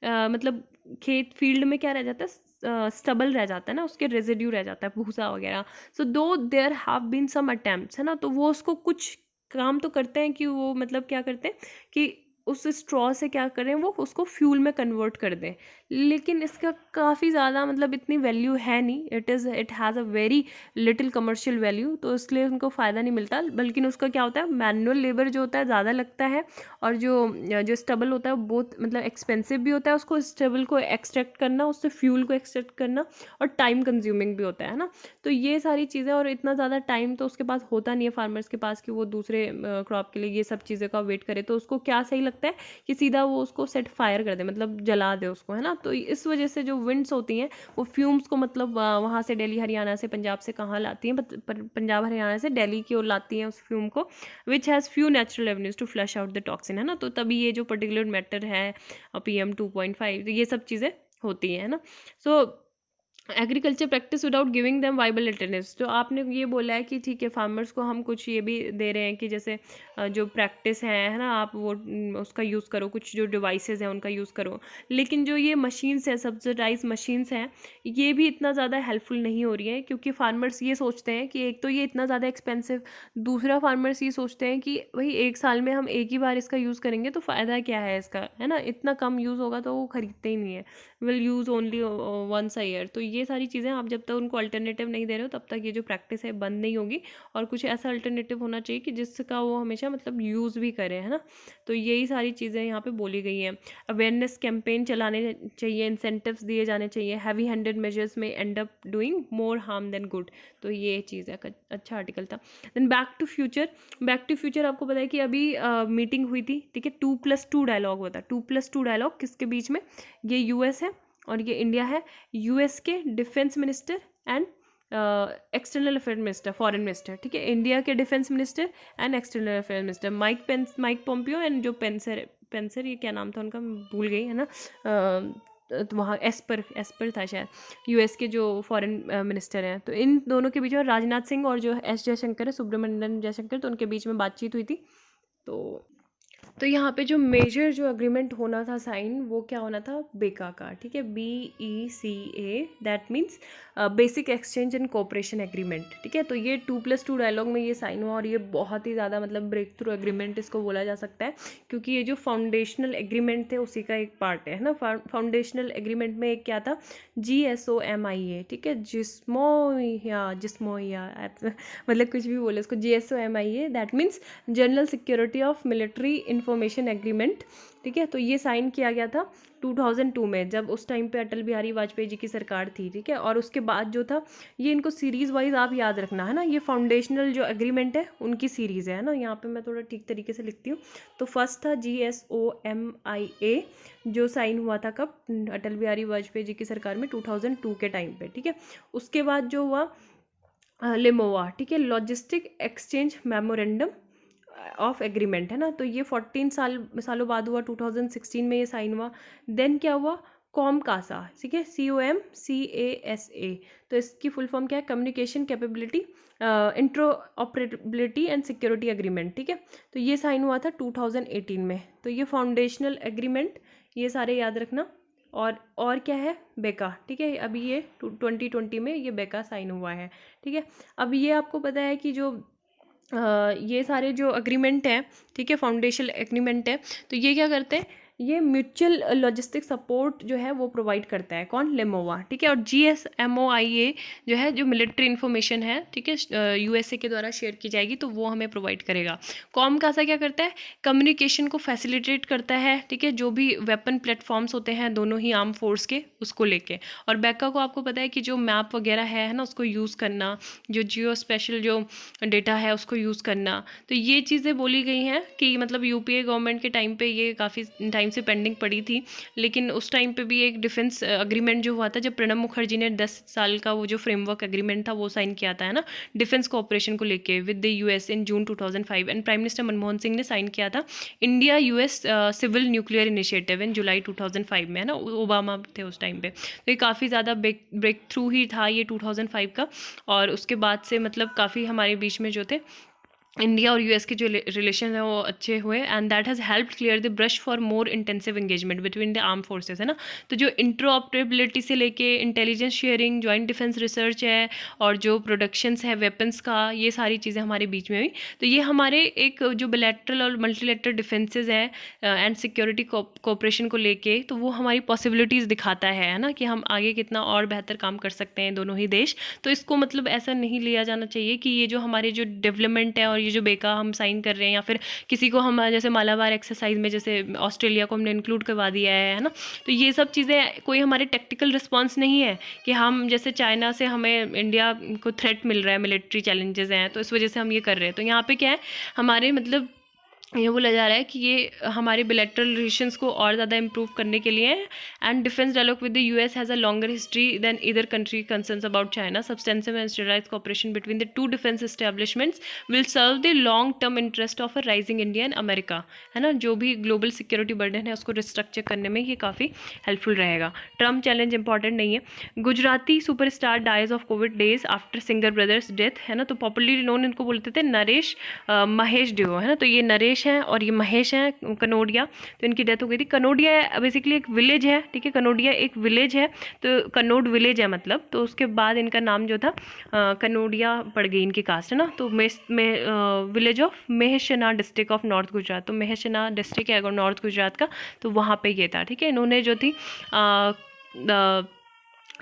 मतलब खेत फील्ड में क्या रह जाता है, स्टबल रह जाता है ना, उसके रेजिड्यू रह जाता है, भूसा वगैरह। So though there have been some attempts, है ना, तो वो उसको कुछ काम तो करते हैं कि वो मतलब क्या करते हैं कि उस स्ट्रॉ से क्या करें, वो उसको फ्यूल में कन्वर्ट कर दें। लेकिन इसका काफ़ी ज़्यादा मतलब इतनी वैल्यू है नहीं, it has a very little commercial value, तो इसलिए उनको फ़ायदा नहीं मिलता। बल्कि उसका क्या होता है, मैनुअल लेबर जो होता है ज़्यादा लगता है, और जो स्टबल होता है वो बहुत मतलब एक्सपेंसिव भी होता है, उसको स्टबल को एक्सट्रैक्ट करना, उससे फ्यूल को एक्सट्रैक्ट करना, और टाइम कंज्यूमिंग भी होता है ना। तो ये सारी चीज़ें, और इतना ज़्यादा टाइम तो उसके पास होता नहीं है फार्मर्स के पास कि वो दूसरे क्रॉप के लिए ये सब चीज़ें का वेट करे। तो उसको क्या सही लगता है कि सीधा वो उसको सेट फायर कर दे, मतलब जला दे उसको, है ना। तो इस वजह से जो विंड्स होती हैं वो फ्यूम्स को मतलब वहाँ से दिल्ली हरियाणा से पंजाब से कहाँ लाती हैं, पंजाब हरियाणा से दिल्ली की ओर लाती हैं उस फ्यूम को, which has few natural avenues to flush out the toxin, है ना। तो तभी ये जो पर्टिकुलर मैटर है PM 2.5, तो ये सब चीज़ें होती हैं, है ना। सो agriculture practice without giving them viable alternatives. तो आपने ये बोला है कि ठीक है फार्मर्स को हम कुछ ये भी दे रहे हैं कि जैसे जो प्रैक्टिस है ना, आप वो उसका यूज़ करो, कुछ जो डिवाइसेस हैं उनका यूज़ करो, लेकिन जो ये मशीन्स हैं, सब्सिडाइज मशीन्स हैं, ये भी इतना ज़्यादा हेल्पफुल नहीं हो रही है, क्योंकि फार्मर्स ये सोचते हैं कि एक तो ये इतना ज़्यादा एक्सपेंसिव, दूसरा फार्मर्स ये सोचते हैं कि भाई एक साल में हम एक ही बार इसका यूज़ करेंगे तो फ़ायदा क्या है इसका, है ना, इतना कम यूज़ होगा तो वो खरीदते ही नहीं है, will use only once a year. तो ये सारी चीज़ें आप जब तक उनको अल्टरनेटिव नहीं दे रहे हो तब तक ये जो प्रैक्टिस है बंद नहीं होगी, और कुछ ऐसा अल्टरनेटिव होना चाहिए कि जिसका वो हमेशा मतलब यूज़ भी करें, है ना। तो यही सारी चीज़ें यहाँ पे बोली गई हैं। अवेयरनेस कैंपेन चलाने चाहिए, इंसेंटिव्स दिए जाने चाहिए, हैवी हैंडेड मेजर्स में end up doing more harm than good. तो ये चीज़ है, अच्छा आर्टिकल था। Then back to future, back to future आपको पता है कि अभी मीटिंग हुई थी, ठीक है, 2+2 डायलॉग होता है, 2+2 डायलॉग किसके बीच में, ये यूएस है और ये इंडिया है। यूएस के defence minister and external affair minister, foreign minister, ठीक है, इंडिया के defence minister and external affair minister Mike Pompeo and जो पेंसर ये क्या नाम था उनका, मैं भूल गई, है ना, तो वहाँ एस्पर था शायद, यूएस के जो फॉरेन मिनिस्टर हैं। तो इन दोनों के बीच में राजनाथ सिंह और जो एस जयशंकर है, सुब्रमण्यम जयशंकर, तो उनके बीच में बातचीत हुई थी। तो यहाँ पे जो मेजर जो अग्रीमेंट होना था साइन, वो क्या होना था, बेका का, ठीक है, BECA, that means basic exchange and cooperation agreement, ठीक है। तो ये 2+2 डायलॉग में ये साइन हुआ, और ये बहुत ही ज़्यादा मतलब ब्रेक थ्रू एग्रीमेंट इसको बोला जा सकता है, क्योंकि ये जो फाउंडेशनल एग्रीमेंट थे उसी का एक पार्ट है ना। फाउंडेशनल एग्रीमेंट में एक क्या था, GSOMIA, ठीक है, जिस्मोया मतलब कुछ भी बोले उसको, GSOMIA, that means general security of military information agreement, ठीक है। तो ये साइन किया गया था 2002 में, जब उस टाइम पे अटल बिहारी वाजपेयी जी की सरकार थी, ठीक है। और उसके बाद जो था, ये इनको सीरीज़ वाइज आप याद रखना, है ना, ये फाउंडेशनल जो एग्रीमेंट है उनकी सीरीज़ है ना। यहाँ पे मैं थोड़ा ठीक तरीके से लिखती हूँ। तो फर्स्ट था GSOMIA, जो साइन हुआ था कब, अटल बिहारी वाजपेयी जी की सरकार में 2002 के टाइम पे, ठीक है। उसके बाद जो हुआ लिमोवा, ठीक है, logistic exchange memorandum of agreement, है ना। तो ये 14 सालों बाद हुआ, 2016 में ये साइन हुआ। देन क्या हुआ, कॉमकासा, ठीक है, COMCASA। तो इसकी फुल फॉर्म क्या है, communication capability interoperability and security agreement, ठीक है। तो ये साइन हुआ था 2018 में। तो ये फाउंडेशनल एग्रीमेंट, ये सारे याद रखना। और क्या है, बेका, ठीक है, अभी ये 2020 में ये बेका साइन हुआ है, ठीक है। अब ये आपको पता है कि जो ये सारे जो एग्रीमेंट हैं, ठीक है, फाउंडेशनल एग्रीमेंट है, तो ये क्या करते हैं, ये म्यूचुअल लॉजिस्टिक सपोर्ट जो है वो प्रोवाइड करता है, कौन, लेमोवा, ठीक है। और GSMOIA जो है, जो मिलिट्री इन्फॉर्मेशन है, ठीक है, USA के द्वारा शेयर की जाएगी, तो वो हमें प्रोवाइड करेगा। कॉमकासा क्या करता है, कम्युनिकेशन को फैसिलिटेट करता है, ठीक है, जो भी वेपन प्लेटफॉर्म्स होते हैं दोनों ही आर्म फोर्स के, उसको लेके। और बेका को आपको पता है कि जो मैप वगैरह है ना, उसको यूज़ करना, जो जियो स्पेशल जो डेटा है उसको यूज़ करना। तो ये चीज़ें बोली गई हैं कि मतलब UPA गवर्नमेंट के टाइम पे ये काफ़ी टाइम से पेंडिंग पड़ी थी, लेकिन उस टाइम पे भी एक डिफेंस अग्रीमेंट जो हुआ था, जब प्रणब मुखर्जी ने 10 साल का वो जो फ्रेमवर्क एग्रीमेंट था वो साइन किया था, है ना, डिफेंस कोऑपरेशन को लेके with the US in June 2005, and prime minister Manmohan Singh ने साइन किया था India US civil nuclear initiative in July 2005 में, है ना, ओबामा थे उस टाइम पे। तो ये काफ़ी ज़्यादा ब्रेक थ्रू ही था ये 2005 का। और उसके बाद से मतलब काफ़ी हमारे बीच में जो थे इंडिया और US के जो रिलेशन है वो अच्छे हुए, and that has help clear the brush for more intensive engagement between the arm forces, है ना। तो जो इंटरऑपरेबिलिटी से लेके intelligence sharing, joint defence research है, और जो प्रोडक्शंस है वेपन्स का, ये सारी चीज़ें हमारे बीच में हुई। तो ये हमारे एक जो बिलैटरल और मल्टीलैटरल डिफेंसेस हैं एंड सिक्योरिटी कोऑपरेशन को लेके, तो वो हमारी पॉसिबिलिटीज़ दिखाता है ना, कि हम आगे कितना और बेहतर काम कर सकते हैं दोनों ही देश। तो इसको मतलब ऐसा नहीं लिया जाना चाहिए कि ये जो हमारे जो डेवलपमेंट है और ये जो बेका हम साइन कर रहे हैं, या फिर किसी को हम जैसे मालाबार एक्सरसाइज में जैसे ऑस्ट्रेलिया को हमने इंक्लूड करवा दिया है ना, तो ये सब चीज़ें कोई हमारे टेक्टिकल रिस्पॉन्स नहीं है कि हम जैसे चाइना से हमें इंडिया को थ्रेट मिल रहा है, मिलिट्री चैलेंजेस हैं, तो इस वजह से हम ये कर रहे हैं। तो यहाँ पे क्या है, हमारे मतलब ये बोला जा रहा है कि ये हमारे बिलेटरल रिलेशंस को और ज़्यादा इम्प्रूव करने के लिए है। And defence dialogue with the US has a longer history than either country concerns about China. Substantive and standardised cooperation between the two defence establishments will serve the long term interest of a rising India and America, है ना। जो भी global security burden है उसको restructure करने में ये काफ़ी हेल्पफुल रहेगा। ट्रम्प चैलेंज इंपॉर्टेंट नहीं है। Gujarati superstar dies of covid days after singer brother's death, है ना। तो पॉपुलरली नोन इनको बोलते थे नरेश महेश डियो, है ना। तो ये नरेश हैं और ये महेश हैं कनोडिया। तो इनकी डेथ हो गई थी। कनोडिया बेसिकली एक विलेज है, ठीक है। कनोडिया एक विलेज है, तो कनोड विलेज है मतलब। तो उसके बाद इनका नाम जो था कनोडिया पड़ गई इनकी कास्ट, है ना। तो village of Mehsana district of north Gujarat. तो मेहशना डिस्ट्रिक्ट है नॉर्थ गुजरात का, तो वहाँ पे ये था, ठीक है। इन्होंने जो थी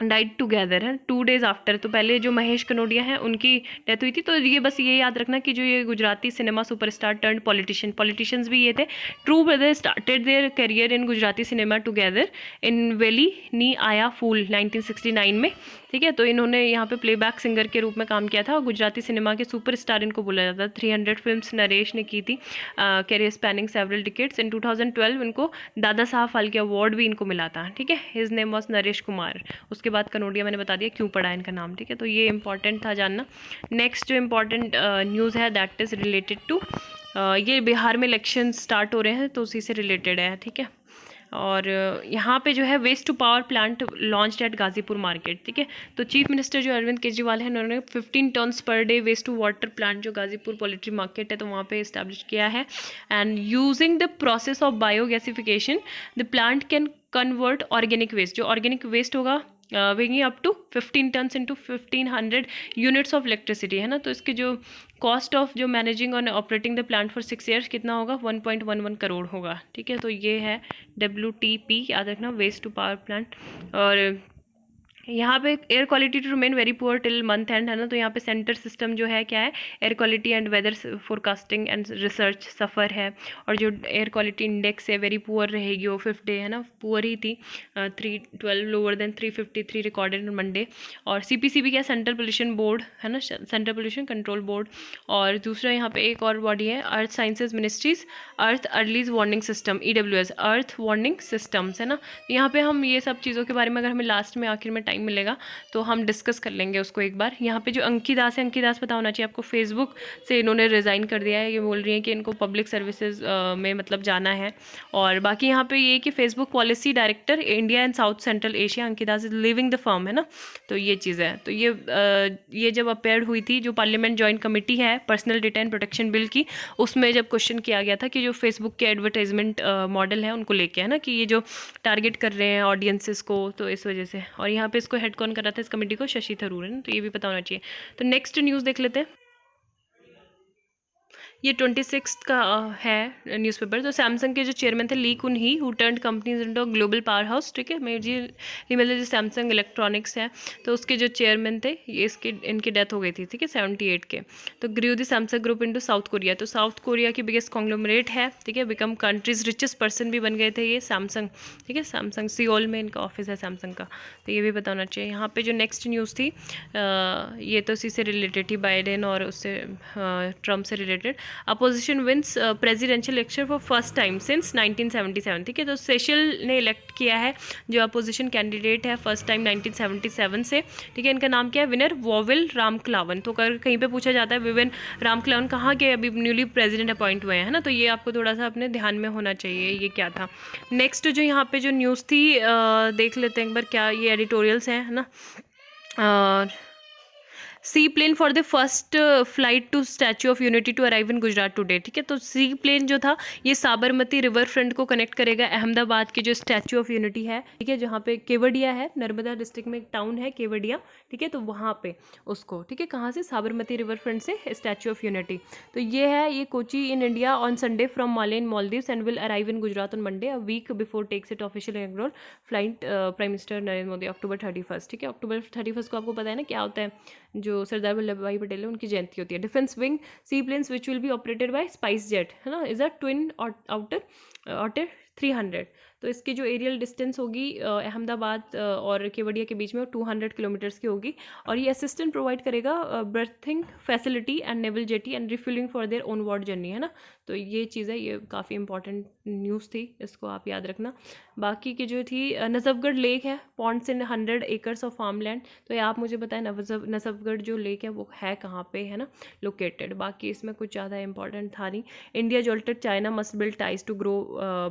डाइड टुगेदर है 2 days आफ्टर। तो पहले जो महेश कनोडिया है उनकी डेथ हुई थी। तो ये बस ये याद रखना कि जो ये Gujarati cinema superstar turned politicians भी ये थे। True brother started their career in Gujarati cinema together in Veli Ne Aavya Phool 1969 में, ठीक है। तो इन्होंने यहाँ पे प्लेबैक सिंगर के रूप में काम किया था और गुजराती सिनेमा के सुपरस्टार इनको बोला जाता है। 300 फिल्म्स नरेश ने की थी, कैरियर स्पैनिंग सेवरल डिकेड्स। इन 2012 इनको दादा साहब फाल्के अवार्ड भी इनको मिला था, ठीक है। His name was Naresh Kumar. उसके बाद कनोडिया मैंने बता दिया क्यों पड़ा इनका नाम, ठीक है। तो ये इंपॉर्टेंट था जानना। नेक्स्ट जो इम्पॉर्टेंट न्यूज़ है दैट इज़ रिलेटेड टू ये बिहार में इलेक्शन स्टार्ट हो रहे हैं तो उसी से रिलेटेड है, ठीक है। और यहाँ पे जो है waste to power plant launched at Ghazipur market, ठीक है। तो चीफ मिनिस्टर जो अरविंद केजरीवाल है उन्होंने 15 tons per day waste to water plant जो गाजीपुर पोल्ट्री मार्केट है तो वहाँ पे इस्टेब्लिश किया है। And using the process of biogasification the plant can convert organic waste, जो ऑर्गेनिक वेस्ट होगा bringing up to 15 tons into 1500 units of electricity, है ना। तो इसके जो कॉस्ट ऑफ जो मैनेजिंग और operating the plant for 6 years कितना होगा 1.11 करोड़ होगा, ठीक है। तो ये है WTP, याद रखना, वेस्ट टू पावर प्लांट। और यहाँ पे air quality to remain very poor till month end, है ना। तो यहाँ पे सेंटर सिस्टम जो है क्या है, air quality and weather forecasting and research SAFAR है। और जो एयर क्वालिटी इंडेक्स है वेरी पुअर रहेगी वो 5th डे, है ना, पुअर ही थी। 312 लोअर देन 353 रिकॉर्डेड मंडे। और CPCB क्या, सेंट्रल पोल्यूशन बोर्ड, है ना, सेंट्रल पोल्यूशन कंट्रोल बोर्ड। और दूसरा यहाँ पे एक और बॉडी है अर्थ साइंसेज मिनिस्ट्रीज अर्थ अर्लीज वार्निंग सिस्टम EWS, अर्थ वार्निंग सिस्टम्स, है ना। यहाँ पे हम ये सब चीज़ों के बारे में अगर हमें लास्ट में आखिर में टाइम मिलेगा तो हम डिस्कस कर लेंगे उसको एक बार। यहाँ पे जो अंकिदास है, अंकिदास पता होना चाहिए आपको, फेसबुक से इन्होंने रिज़ाइन कर दिया है। ये बोल रही हैं कि इनको पब्लिक सर्विसेज में मतलब जाना है। और बाकी यहाँ पे ये कि Facebook policy director India and South Central Asia Ankhi Das is leaving the firm, है ना। तो ये चीज़ है। तो ये जब अपेयर हुई थी जो पार्लियामेंट जॉइंट कमेटी है personal data and protection bill की, उसमें जब क्वेश्चन किया गया था कि जो फेसबुक के एडवर्टाइजमेंट मॉडल है उनको लेके, है ना, कि ये जो टारगेट कर रहे हैं ऑडियंसेस को, तो इस वजह से। और यहाँ पे इसको हेड कौन कर रहा था इस कमेटी को, शशि थरूर, है ना। तो ये भी पता होना चाहिए। तो नेक्स्ट न्यूज़ देख लेते हैं। ये 26 का है न्यूज़पेपर। तो सैमसंग के जो चेयरमैन थे ली कुन he who turned companies into global power house, ठीक है। मेजरली मतलब जो सैमसंग इलेक्ट्रॉनिक्स है तो उसके जो चेयरमैन थे ये इनकी डेथ हो गई थी, ठीक है, 78 के। तो grew the Samsung group into south Korea. तो साउथ कोरिया की बिगेस्ट कॉन्ग्लोमरेट है, ठीक है। बिकम कंट्रीज रिचेस्ट पर्सन भी बन गए थे ये सैमसंग, ठीक है। सैमसंग सियोल में इनका ऑफिस है सैमसंग का। तो ये भी पता होना चाहिए। यहाँ पे जो नेक्स्ट न्यूज़ थी ये तो इसी से रिलेटेड थी, बाइडेन और उससे ट्रम्प से रिलेटेड। Opposition wins presidential election for first time since 1977, ठीक है। तो सेशल ने इलेक्ट किया है जो अपोजिशन कैंडिडेट है फर्स्ट टाइम 1977 से, ठीक है। इनका नाम क्या है, विनर वोविल रामक्लावन। तो अगर कहीं पे पूछा जाता है विविन रामक्लावन कहाँ के अभी न्यूली प्रेसिडेंट अपॉइंट हुए हैं, है ना, तो ये आपको थोड़ा सा अपने ध्यान में होना चाहिए ये क्या था। नेक्स्ट जो यहाँ पे जो न्यूज़ थी देख लेते हैं एक बार क्या ये एडिटोरियल्स हैं, है ना। और seaplane for the first flight to statue of unity to arrive in Gujarat today, ठीक है। तो सी प्लेन जो था ये साबरमती रिवर फ्रंट को कनेक्ट करेगा अहमदाबाद के जो स्टैचू ऑफ यूनिटी है, ठीक है, जहाँ पे केवडिया है, नर्मदा डिस्ट्रिक्ट में एक टाउन है केवडिया, ठीक है। तो वहाँ पे उसको, ठीक है, कहाँ से, साबरमती रिवर फ्रंट से स्टैचू ऑफ यूनिटी। तो ये है, ये Kochi in India on Sunday from Male in Maldives and will arrive in Gujarat on Monday a week before takes it official inauguration flight prime minister Narendra Modi October 31, ठीक है। October 31 को आपको पता है ना क्या होता है, जो सरदार वल्लभ भाई पटेल है उनकी जयंती होती है। Defence wing sea planes which will be operated by Spice Jet, है ना, इज अ ट्विन आउटर 300। तो इसकी जो एरियल डिस्टेंस होगी अहमदाबाद और केवड़िया के बीच में वो 200 किलोमीटर्स की होगी। और ये असिस्टेंट प्रोवाइड करेगा berthing facility and naval jetty and refuelling for their own ward journey, है ना। तो ये चीज़ है, ये काफ़ी इंपॉर्टेंट न्यूज़ थी, इसको आप याद रखना। बाकी की जो थी नजफगढ़ लेक है, ponds in 100 acres of farm land. तो ये आप मुझे बताएं नजफगढ़ जो लेक है वो है कहाँ पे, है ना, लोकेटेड। बाकी इसमें कुछ ज़्यादा इंपॉर्टेंट था नहीं। India jolted China must build ties to grow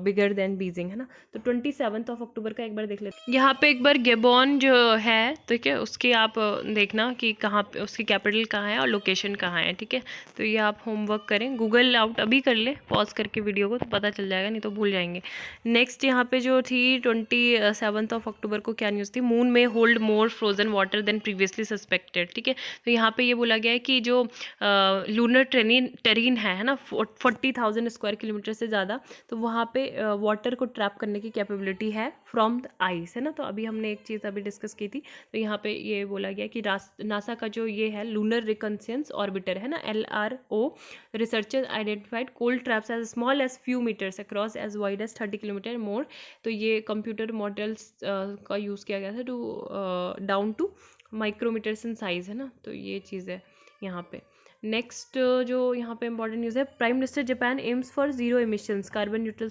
bigger than Beijing, है ना। तो 27 अक्टूबर का एक बार देख लेते हैं। यहाँ पे एक बार गेबॉन जो है, ठीक है, उसकी आप देखना कि कहाँ पे उसकी कैपिटल कहाँ है और लोकेशन कहाँ है, ठीक है। तो ये आप होमवर्क करें, गूगल आउट अभी कर ले पॉज करके वीडियो को, तो पता चल जाएगा, नहीं तो भूल जाएंगे। नेक्स्ट यहाँ पे जो थी 27 अक्टूबर को क्या न्यूज़ थी, मून में hold more frozen water than previously suspected, ठीक है। तो यहाँ पे ये बोला गया है कि जो लूनर टेरीन है ना, 40,000 स्क्वायर किलोमीटर से ज़्यादा, तो वहाँ पे वाटर को ट्रैप करने की कैपेबिलिटी है फ्रॉम द आइस, है ना। तो अभी हमने एक चीज़ अभी डिस्कस की थी, तो यहाँ पे ये बोला गया कि नासा का जो ये है लूनर रिकन्सेंस ऑर्बिटर, है ना, LRO, researchers identified cold traps as small as few metres across as wide as 30 kilometre more. तो ये कंप्यूटर मॉडल्स का यूज़ किया गया था to down to micrometres in size, है ना। तो ये चीज़ है यहाँ पे। नेक्स्ट जो यहाँ पे इंपॉर्टेंट न्यूज़ है, prime minister Japan AIIMS for zero emissions carbon neutral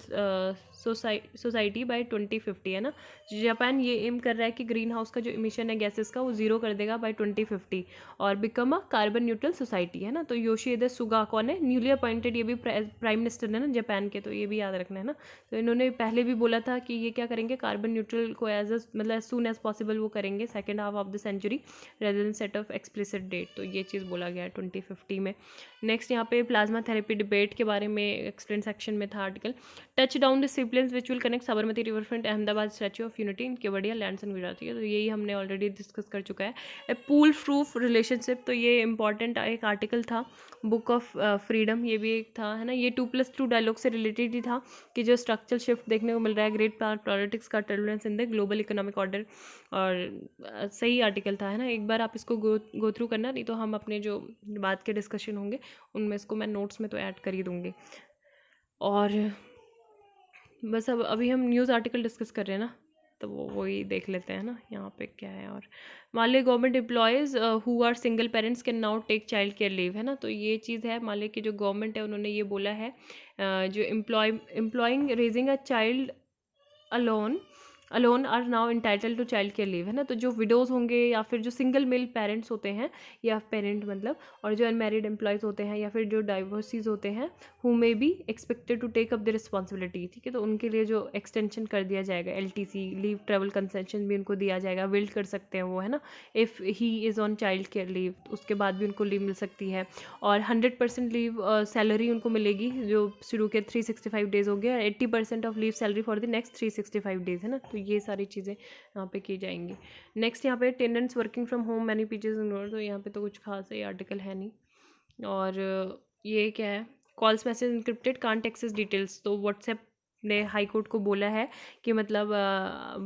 society bye 2050, है ना। जापान ये एम कर रहा है कि ग्रीन हाउस का जो इमिशन है गैसेस का वो जीरो कर देगा बाय 2050 और become a carbon neutral society, है ना। तो योशिहिदे सुगा कौन है, न्यूली अपॉइंटेड, ये भी प्राइम मिनिस्टर है ना जापान के, तो ये भी याद रखना है ना। तो इन्होंने पहले भी बोला था कि ये क्या करेंगे, कार्बन न्यूट्रल को मतलब एज सून एज पॉसिबल वो करेंगे, second half of the century rather than set of explicit date. तो ये चीज़ बोला गया है 2050 में। नेक्स्ट यहाँ पे प्लाज्मा थेरेपी डिबेट के बारे में एक्सप्लेन सेक्शन में था article, touch down the seaplanes which will connect Sabarmati river front Ahmedabad statue of unity in Kevadia lands and Gujarat. तो यही हमने ऑलरेडी डिस्कस कर चुका है। ए पूल प्रूफ रिलेशनशिप, तो ये इंपॉर्टेंट एक आर्टिकल था, बुक ऑफ फ्रीडम, ये भी एक था, है ना। ये 2+2 डायलॉग से रिलेटेड ही था कि जो स्ट्रक्चरल शिफ्ट देखने को मिल रहा है, ग्रेट पावर पॉलिटिक्स का turbulence in the global economic order, और सही आर्टिकल था, है ना। एक बार आप इसको गो थ्रू करना, नहीं तो हम अपने जो बात के डिस्कशन होंगे उनमें इसको मैं नोट्स में तो ऐड कर ही दूँगी। और बस अब अभी हम न्यूज़ आर्टिकल डिस्कस कर रहे हैं ना, तो वो वही देख लेते हैं ना यहाँ पे क्या है। और मान ली government employees who are single parents can now take child care leave, है ना। तो ये चीज़ है, मान ली कि जो गवर्नमेंट है उन्होंने ये बोला है जो employing raising a child alone are now entitle to child care leave, है ना। तो जो विडोज़ होंगे या फिर जो सिंगल मेल पेरेंट्स होते हैं, या पेरेंट मतलब, और जो अनमैरिड एम्प्लॉयज़ होते हैं या फिर जो डाइवर्सीज होते हैं, who may be expected to take up the responsibility, ठीक है। तो उनके लिए जो एक्सटेंशन कर दिया जाएगा, LTC लीव ट्रेवल कंसेशन भी उनको दिया जाएगा, विल्ड कर सकते हैं वो, है ना। If he is on child care leave, उसके बाद भी उनको लीव मिल सकती है। और 100% लीव सैलरी उनको मिलेगी, जो शुरू के 365 डेज़ हो गए, और 80% of leave salary for the next 365 days, है ना। तो ये सारी चीज़ें यहाँ पे की जाएंगी। नेक्स्ट यहाँ पे tenants working from home many PGs ignore, तो यहाँ पे तो कुछ खास ये आर्टिकल है नहीं। और ये क्या है, calls message encrypted can't access details, तो व्हाट्सएप ने हाई कोर्ट को बोला है कि मतलब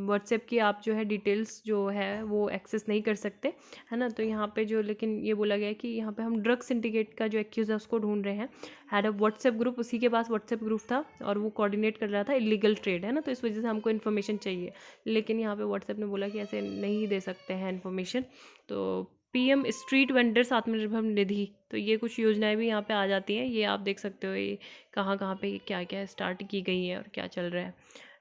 व्हाट्सएप की आप जो है डिटेल्स जो है वो एक्सेस नहीं कर सकते, है ना। तो यहाँ पे जो, लेकिन ये बोला गया है कि यहाँ पे हम ड्रग सिंडिकेट का जो एक्यूज है उसको ढूंढ रहे हैं, हैड अ व्हाट्सएप ग्रुप, उसी के पास व्हाट्सएप ग्रुप था और वो कोऑर्डिनेट कर रहा था इलीगल ट्रेड, है ना। तो इस वजह से हमको इन्फॉर्मेशन चाहिए, लेकिन यहाँ पे व्हाट्सएप ने बोला कि ऐसे नहीं दे सकते हैं इन्फॉर्मेशन। तो PM street vendors Atmanirbhar Nidhi, तो ये कुछ योजनाएं भी यहाँ पे आ जाती हैं, ये आप देख सकते हो ये कहाँ कहाँ पे क्या क्या स्टार्ट की गई है और क्या चल रहा है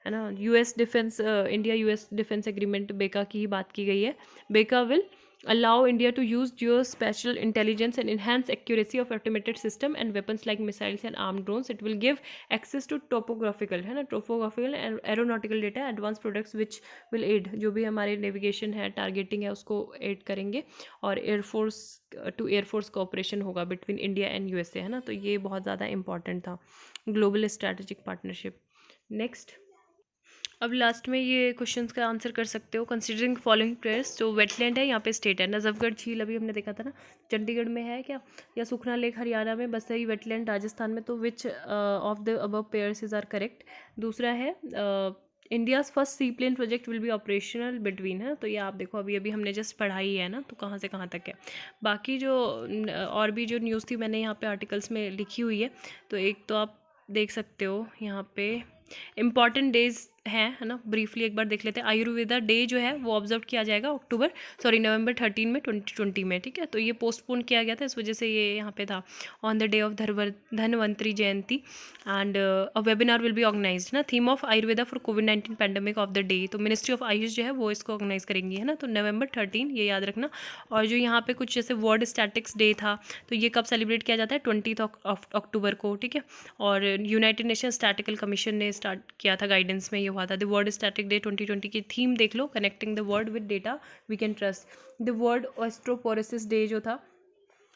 ना। इंडिया US डिफेंस एग्रीमेंट बेका की ही बात की गई है। बेका will allow India to use geospatial intelligence and enhance accuracy of automated system and weapons like missiles and armed drones. It will give access to topographical, है ना, topographical and aeronautical data, advanced products which will aid, जो भी हमारे navigation है, targeting है, उसको add करेंगे। और एयरफोर्स टू एयरफोर्स कोऑपरेशन होगा बिटवीन इंडिया एंड USA, है ना। तो ये बहुत ज़्यादा इंपॉर्टेंट था, ग्लोबल स्ट्रैटेजिक पार्टनरशिप। नेक्स्ट, अब लास्ट में ये क्वेश्चंस का आंसर कर सकते हो, कंसीडरिंग फॉलोइंग प्लेस, जो वेटलैंड है यहाँ पे स्टेट है, नजफगढ़ झील अभी हमने देखा था ना, चंडीगढ़ में है क्या, या सुखना लेक हरियाणा में, बसई वेटलैंड राजस्थान में। तो which of the above pairs is are correct. दूसरा है India's first sea plane project will be operational between, है। तो ये आप देखो अभी अभी हमने जस्ट पढ़ाई है ना, तो कहाँ से कहाँ तक है। बाकी जो और भी जो न्यूज़ थी मैंने यहाँ पे आर्टिकल्स में लिखी हुई है, तो एक तो आप देख सकते हो यहाँ पे इंपॉर्टेंट डेज हैं, है ना, ब्रीफली एक बार देख लेते हैं। आयुर्वेदा डे जो है वो ऑब्जर्व किया जाएगा नवंबर 13 में 2020 में, ठीक है। तो ये पोस्टपोन किया गया था, इस वजह से ये यहाँ पे था on the day of Dhanvantari Jayanti. And a webinar will be organised ना, थीम ऑफ आयुर्वेदा फॉर कोविड-19 पैंडेमिक ऑफ द डे। तो मिनिस्ट्री ऑफ आयुष जो है वो इसको ऑर्गेनाइज करेंगी, है ना। तो नवंबर 13 ये याद रखना। और जो यहाँ पे कुछ जैसे वर्ल्ड स्टैटिक्स डे था, तो ये कब सेलिब्रेट किया जाता है? 20 अक्टूबर को, ठीक है। और यूनाइटेड नेशन स्टैटिकल कमीशन ने स्टार्ट किया था, गाइडेंस में ये हुआ था। द वर्ल्ड स्टैटिक डे 2020 की थीम देख लो, connecting the world with data we can trust. The world osteoporosis day जो था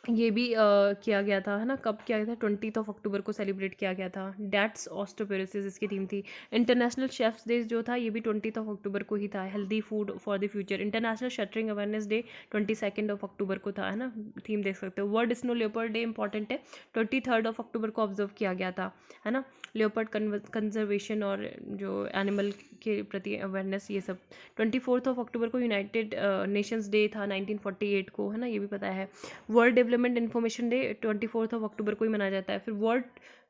ये भी किया गया था, है ना। कब किया गया था? 20 अक्टूबर को सेलिब्रेट किया गया था। डेट्स ऑस्टोपेरोसिस इसकी थीम थी। इंटरनेशनल शेफ्स डे जो था ये भी 20 अक्टूबर को ही था। Healthy food for the future. International shuttering awareness day 22 अक्टूबर को था, है ना। थीम देख सकते हो। World snow leopard day important है, 23 अक्टूबर को ऑब्जर्व किया गया था, है ना। लेपर्ड कंजर्वेशन और जो एनिमल के प्रति अवेयरनेस, ये सब। 24 अक्टूबर को यूनाइटेड नेशंस डे था 1948 को, है ना, ये भी पता है। वर्ल्ड डेवलपमेंट इन्फॉर्मेशन डे 24 अक्टूबर को ही मनाया जाता है। फिर वर्ल्ड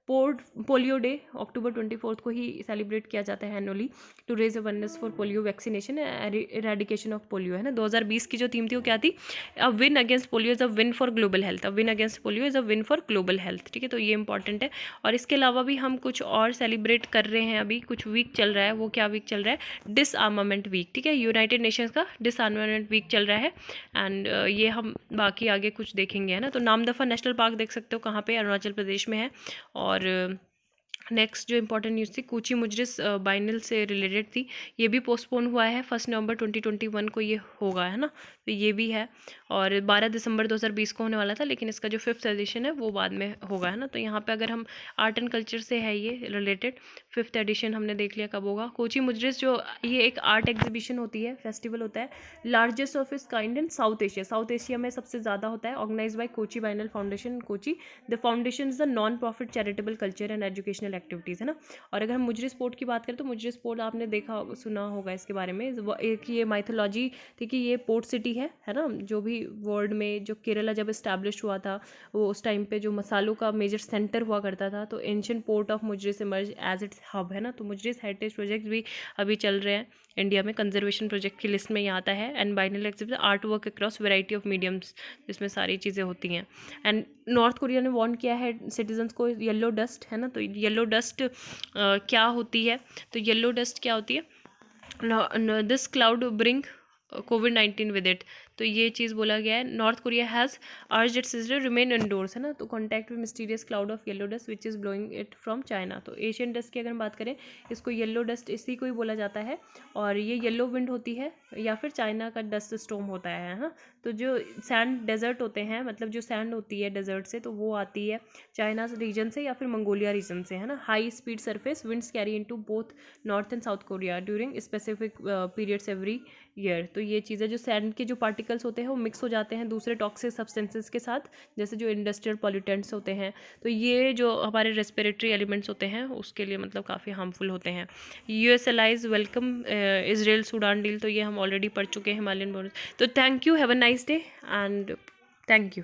पोलियो डे अक्टूबर 24 को ही सेलिब्रेट किया जाता है annually, to raise awareness for polio vaccination eradication of polio, है ना। 2020 की जो थीम थी वो क्या थी? A win against polio is a win for global health. A win against polio is a win for global health, ठीक है। तो ये इंपॉर्टेंट है। और इसके अलावा भी हम कुछ और सेलिब्रेट कर रहे हैं, अभी कुछ वीक चल रहा है। वो क्या वीक चल रहा है? डिसआर्मामेंट वीक, ठीक है। यूनाइटेड नेशंस का डिसआर्मामेंट वीक चल रहा है। एंड ये हम बाकी आगे कुछ देखेंगे, है ना। तो नामदफा नेशनल पार्क देख सकते हो कहाँ पे? अरुणाचल प्रदेश में है। और नेक्स्ट जो इंपॉर्टेंट न्यूज़ थी, कूची मुजरिस बाइनल से रिलेटेड थी, ये भी पोस्टपोन हुआ है। 1 नवंबर 2021 को ये होगा, है ना। तो ये भी है। और 12 दिसंबर 2020 को होने वाला था, लेकिन इसका जो 5th एडिशन है वो बाद में होगा, है ना। तो यहाँ पे अगर हम आर्ट एंड कल्चर से है ये रिलेटेड, 5th एडिशन हमने देख लिया कब होगा। कोची मुजरिस जो ये एक आर्ट एग्जीबिशन होती है, फेस्टिवल होता है, largest of its kind in south Asia. South Asia में सबसे ज़्यादा होता है। Organise by Kochi biennale foundation Kochi. The foundation is the non profit charitable culture and educational activities, है ना। और अगर हम मुजरी स्पोर्ट की बात करें तो मुजरी स्पोर्ट आपने देखा सुना होगा इसके बारे में। एक ये माइथोलॉजी थी कि ये पोर्ट सिटी है ना। जो भी वर्ल्ड में जो केरला जब इस्टेब्लिश हुआ था, वो उस टाइम पे जो मसालों का मेजर सेंटर हुआ करता था, तो ancient port of Muziris emerge as its hub, है ना। तो मुजरिस हेरिटेज प्रोजेक्ट भी अभी चल रहे हैं इंडिया में, कंजर्वेशन प्रोजेक्ट की लिस्ट में ये आता है। And biennale exhibit art work across variety of mediums, जिसमें सारी चीज़ें होती हैं। एंड नॉर्थ कोरिया ने वार्न किया है सिटीजन्स को येलो डस्ट, है ना। तो येलो डस्ट क्या होती है? तो येलो डस्ट क्या होती है? दिस क्लाउड ब्रिंग कोविड-19 विद इट। तो ये चीज़ बोला गया है। North Korea has urged its citizen remain indoors, है ना। तो contact with mysterious cloud of yellow dust which is blowing it from China. तो एशियन डस्ट की अगर हम बात करें, इसको येलो डस्ट इसी को ही बोला जाता है। और ये येलो विंड होती है या फिर चाइना का डस्ट स्टॉर्म होता है, हाँ। तो जो सैंड डेजर्ट होते हैं, मतलब जो सैंड होती है डेजर्ट से, तो वो आती है चाइना रीजन से या फिर मंगोलिया रीजन से, है ना। High speed surface winds carry into both north and south Korea during specific periods every year. तो ये चीज़ें, जो सैंड के जो पार्टिकल्स होते हैं वो मिक्स हो जाते हैं दूसरे टॉक्सिक सब्सटेंसेस के साथ, जैसे जो इंडस्ट्रियल पॉल्यूटेंट्स होते हैं। तो ये जो हमारे रेस्पिरेटरी एलिमेंट्स होते हैं उसके लिए मतलब काफ़ी हार्मफुल होते हैं। US allies welcome Israel Sudan deal, तो ये हम ऑलरेडी पढ़ चुके हैं, हिमालयन बोर्ड। तो thank you, have a nice day and thank you.